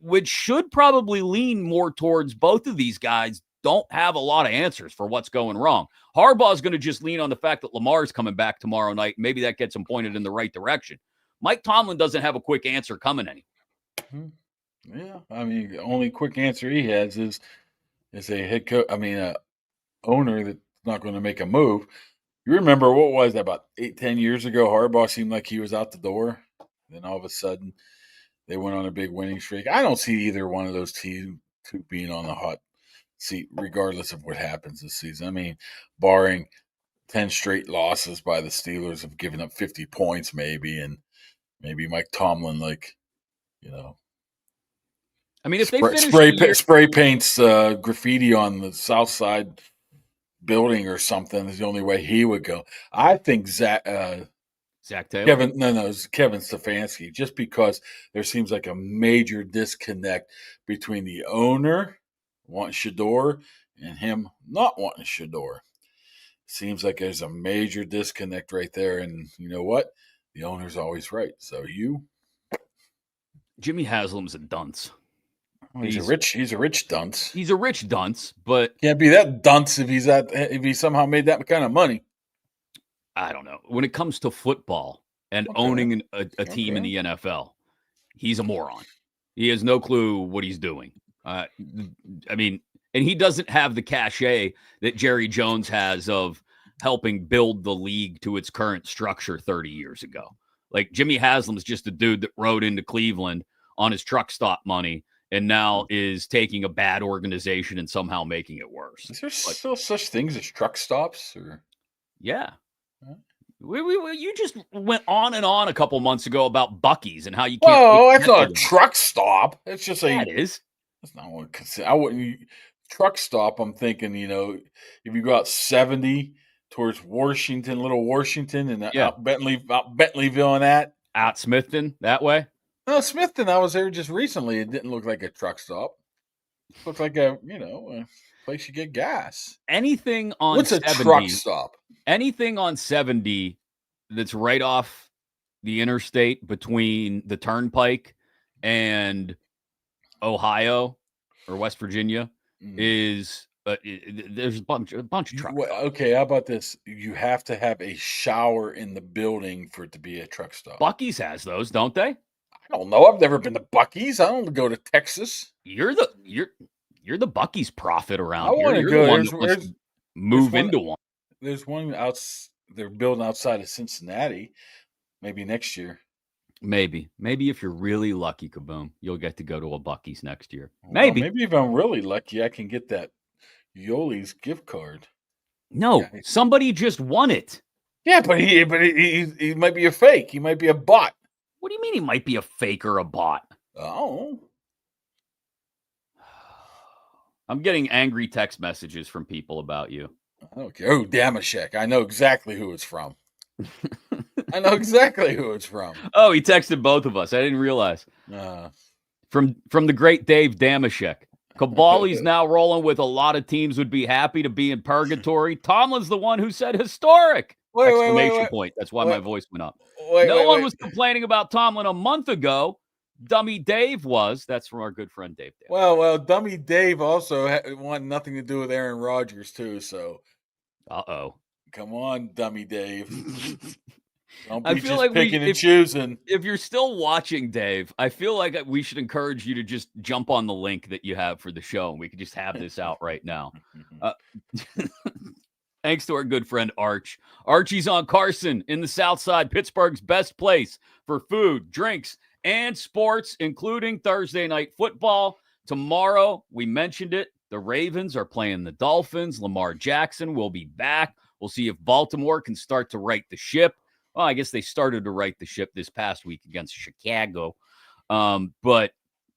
which should probably lean more towards both of these guys don't have a lot of answers for what's going wrong. Harbaugh's going to just lean on the fact that Lamar's coming back tomorrow night. Maybe that gets him pointed in the right direction. Mike Tomlin doesn't have a quick answer coming anymore. Yeah, I mean, the only quick answer he has is a head coach. I mean, a owner that's not going to make a move. You remember what was that, about 8-10 years ago? Harbaugh seemed like he was out the door. Then all of a sudden, they went on a big winning streak. I don't see either one of those two being on the hot seat, regardless of what happens this season. I mean, barring 10 straight losses by the Steelers of giving up 50 points, maybe, and maybe Mike Tomlin, I mean, if they finish spray paints graffiti on the South Side building or something, is the only way he would go. I think Zach Taylor, it's Kevin Stefanski, just because there seems like a major disconnect between the owner wanting Shador and him not wanting Shador. Seems like there's a major disconnect right there, and you know what? The owner's always right. So Jimmy Haslam's a dunce. He's a rich dunce. He's a rich dunce, but can't be that dunce if he somehow made that kind of money. I don't know. When it comes to football and owning a team in the NFL, he's a moron. He has no clue what he's doing. I mean, and he doesn't have the cachet that Jerry Jones has of helping build the league to its current structure 30 years ago. Like, Jimmy Haslam's just a dude that rode into Cleveland on his truck stop money and now is taking a bad organization and somehow making it worse. Is there still such things as truck stops? Or yeah. You just went on and on a couple months ago about Buc-ee's and how you can't. Oh, that's not a truck stop. It's just that is. That's not what I wouldn't. Truck stop, I'm thinking, if you go out 70 towards Washington, Little Washington, and out Bentleyville and that. Out Smithton, that way? No, Smithton, I was there just recently. It didn't look like a truck stop. It looked like a place you get gas. Anything on What's 70, a truck stop? Anything on 70 that's right off the interstate between the Turnpike and Ohio or West Virginia is there's a bunch of trucks. Okay, how about this? You have to have a shower in the building for it to be a truck stop. Buc-ee's has those, don't they? I don't know. I've never been to Buc-ee's. I don't go to Texas. You're the Buc-ee's prophet around here. I want to go. Move into one. There's one they're building outside of Cincinnati. Maybe next year. Maybe if you're really lucky, Kaboom, you'll get to go to a Buc-ee's next year. Maybe. Well, maybe if I'm really lucky, I can get that Yoli's gift card. No, somebody just won it. Yeah, but he might be a fake. He might be a bot. What do you mean he might be a fake or a bot? Oh. I'm getting angry text messages from people about you. Okay. Oh, Damashek. I know exactly who it's from. I know exactly who it's from. Oh, he texted both of us. I didn't realize. From the great Dave Damashek. Kaboly+Mack's now rolling with a lot of teams would be happy to be in purgatory. Tomlin's the one who said historic. Exclamation point. That's why my voice went up. No one was complaining about Tomlin a month ago. Dummy Dave was. That's from our good friend Dave. Well, Dummy Dave also wanted nothing to do with Aaron Rodgers too. So, come on, Dummy Dave. Don't be just picking and choosing. If you're still watching, Dave, I feel like we should encourage you to just jump on the link that you have for the show, and we could just have this out right now. Thanks to our good friend Arch. Archie's on Carson in the South Side, Pittsburgh's best place for food, drinks, and sports, including Thursday night football. Tomorrow, we mentioned it, the Ravens are playing the Dolphins. Lamar Jackson will be back. We'll see if Baltimore can start to right the ship. Well, I guess they started to right the ship this past week against Chicago. But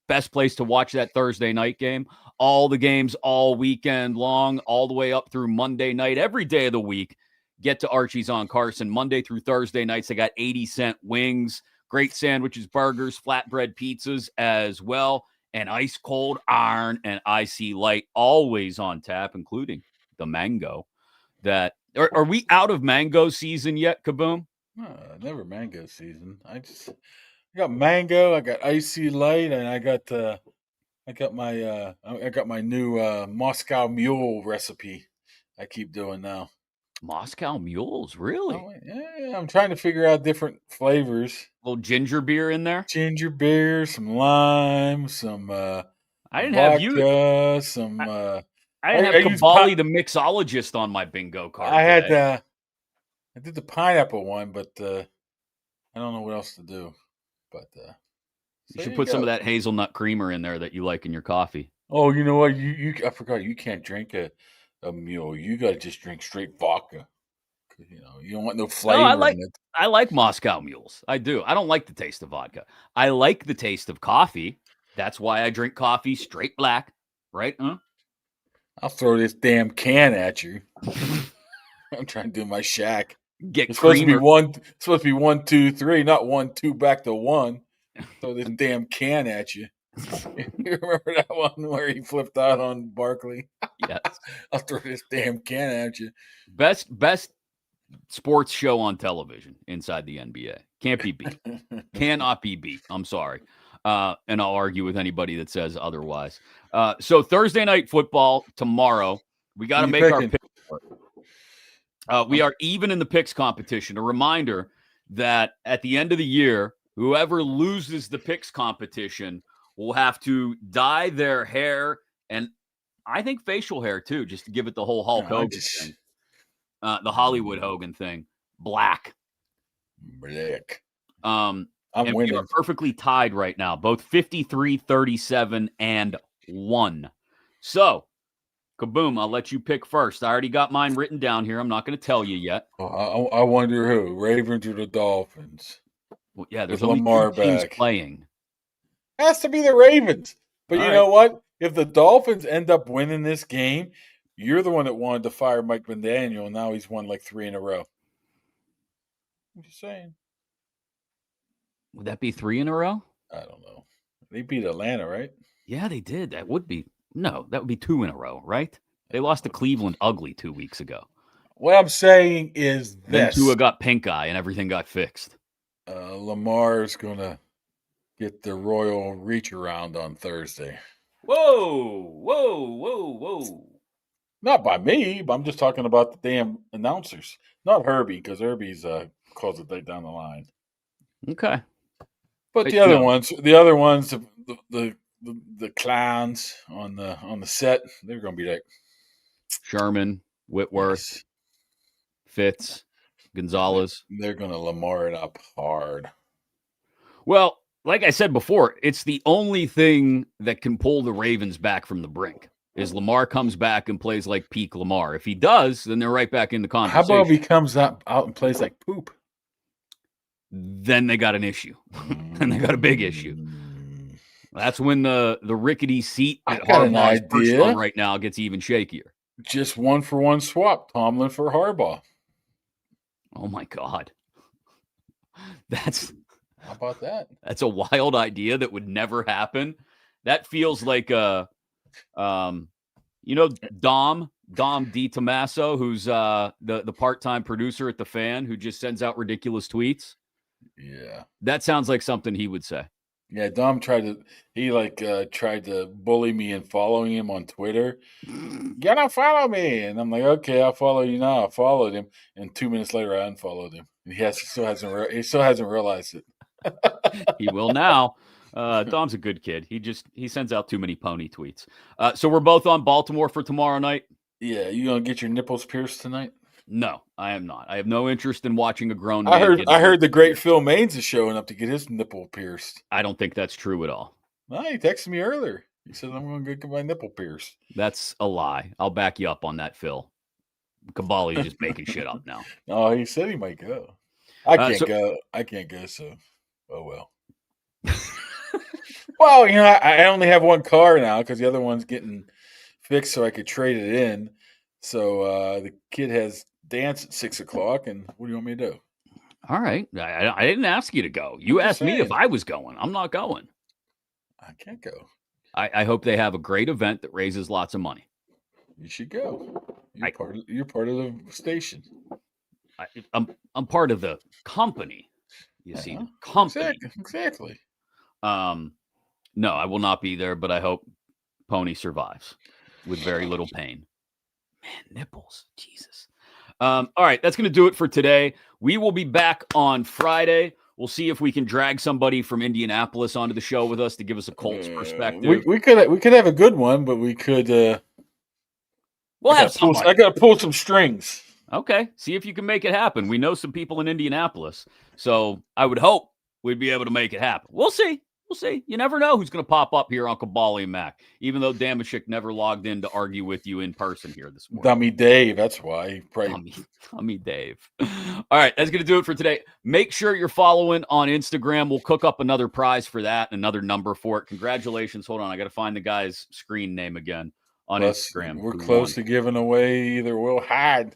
best place to watch that Thursday night game. All the games all weekend long, all the way up through Monday night, every day of the week. Get to Archie's on Carson. Monday through Thursday nights, they got 80-cent wings, great sandwiches, burgers, flatbread pizzas as well, and ice cold iron and IC Light always on tap, including the mango. Are we out of mango season yet, Kaboom? Never mango season. I got mango, I got icy light, and I got my new Moscow Mule recipe. I keep doing now. Moscow Mules, really? Oh, yeah, I'm trying to figure out different flavors. A little ginger beer in there. Ginger beer, some lime, some I didn't vodka, have you. some. I didn't have used Kaboly the mixologist on my bingo card. I did the pineapple one, but I don't know what else to do. But you should put some of that hazelnut creamer in there that you like in your coffee. Oh, you know what? I forgot you can't drink a mule. You got to just drink straight vodka. You don't want no flavor in it. I like Moscow Mules. I do. I don't like the taste of vodka. I like the taste of coffee. That's why I drink coffee straight black. Right? Huh? I'll throw this damn can at you. I'm trying to do my shack. It's supposed to be 1, 2, 3, not 1, 2 back to 1. Throw this damn can at you. You remember that one where he flipped out on Barkley? Yes. I'll throw this damn can at you. Best sports show on television inside the NBA. Can't be beat. Cannot be beat. I'm sorry. And I'll argue with anybody that says otherwise. So Thursday night football tomorrow. We got to make our picks. We are even in the picks competition. A reminder that at the end of the year, whoever loses the picks competition will have to dye their hair and I think facial hair too, just to give it the whole Hulk Hogan thing. The Hollywood Hogan thing. Black. I'm winning. We are perfectly tied right now, both 53, 37, and 1. So, Kaboom, I'll let you pick first. I already got mine written down here. I'm not going to tell you yet. I wonder who, Ravens or the Dolphins. Well, yeah, there's With only Lamar 2 teams back. playing. Has to be the Ravens. But All you right. know what? If the Dolphins end up winning this game, you're the one that wanted to fire Mike McDaniel. Now he's won like 3 in a row. I'm just saying. Would that be 3 in a row? I don't know. They beat Atlanta, right? Yeah, they did. That would be 2 in a row, right? They lost to Cleveland ugly 2 weeks ago. What I'm saying is Then this. Tua got pink eye and everything got fixed. Lamar's going to get the royal reach around on Thursday. Whoa. Not by me, but I'm just talking about the damn announcers. Not Herbie, because Herbie's calls it down the line. Okay. But the other ones, the clowns on the set, they're going to be like Sherman, Whitworth, Fitz, Gonzalez. They're going to Lamar it up hard. Well, like I said before, it's the only thing that can pull the Ravens back from the brink is Lamar comes back and plays like peak Lamar. If he does, then they're right back in the conversation. How about if he comes out and plays like poop? Then they got an issue. And they got a big issue. That's when the rickety seat that Harbaugh's perched on right now gets even shakier. Just 1-for-1 swap, Tomlin for Harbaugh. Oh my God. How about that? That's a wild idea that would never happen. That feels like Dom DiTommaso, who's the part-time producer at The Fan, who just sends out ridiculous tweets. Yeah. That sounds like something he would say. Yeah, Dom tried to bully me and following him on Twitter. You gotta follow me. And I'm like, okay, I'll follow you now. I followed him. And 2 minutes later I unfollowed him. And he still hasn't realized it. He will now. Dom's a good kid. He sends out too many pony tweets. So we're both on Baltimore for tomorrow night. Yeah, you gonna get your nipples pierced tonight? No, I am not. I have no interest in watching a grown man. I heard the great Phil Maines is showing up to get his nipple pierced. I don't think that's true at all. No, he texted me earlier. He said I'm gonna get my nipple pierced. That's a lie. I'll back you up on that, Phil. Kaboly's just making shit up now. No, he said he might go. I can't go. So oh well. Well, I only have one car now because the other one's getting fixed, so I could trade it in. So the kid has dance at 6:00, and what do you want me to do? All right. I didn't ask you to go. You I'm asked just me if saying. I was going. I'm not going. I can't go. I hope they have a great event that raises lots of money. You should go. You're part of the station. I'm part of the company. You see, the company. Exactly. No, I will not be there, but I hope Pony survives with very little pain. Man, nipples. Jesus. All right, that's going to do it for today. We will be back on Friday. We'll see if we can drag somebody from Indianapolis onto the show with us to give us a Colts perspective. We could have a good one, but we could. We'll have somebody. I got to pull some strings. Okay, see if you can make it happen. We know some people in Indianapolis, so I would hope we'd be able to make it happen. We'll see. We'll see. You never know who's going to pop up here on Kaboly+Mack, even though Damashek never logged in to argue with you in person here this morning. Dummy Dave, that's why. Dummy Dave. All right, that's going to do it for today. Make sure you're following on Instagram. We'll cook up another prize for that, another number for it. Congratulations. Hold on. I got to find the guy's screen name again on Instagram. We're close to giving away either Will Hyde.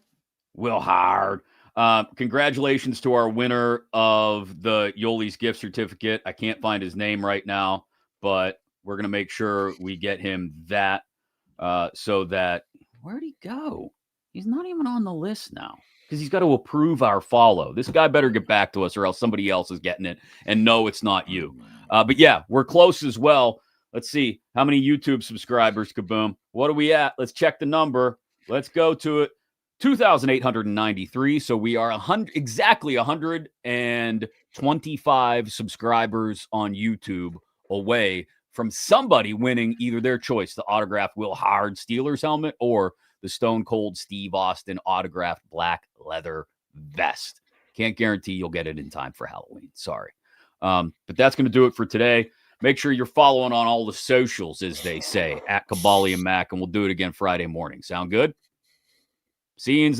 Congratulations to our winner of the Yoli's gift certificate. I can't find his name right now, but we're going to make sure we get him that so that – where'd he go? He's not even on the list now because he's got to approve our follow. This guy better get back to us or else somebody else is getting it, and no, it's not you. But, yeah, we're close as well. Let's see. How many YouTube subscribers, Kaboom? What are we at? Let's check the number. Let's go to it. 2,893. So we are exactly 125 subscribers on YouTube away from somebody winning either their choice, the autographed Will Howard Steelers helmet or the Stone Cold Steve Austin autographed black leather vest. Can't guarantee you'll get it in time for Halloween. Sorry. But that's going to do it for today. Make sure you're following on all the socials, as they say, at Kaboly+Mack, and we'll do it again Friday morning. Sound good? See you in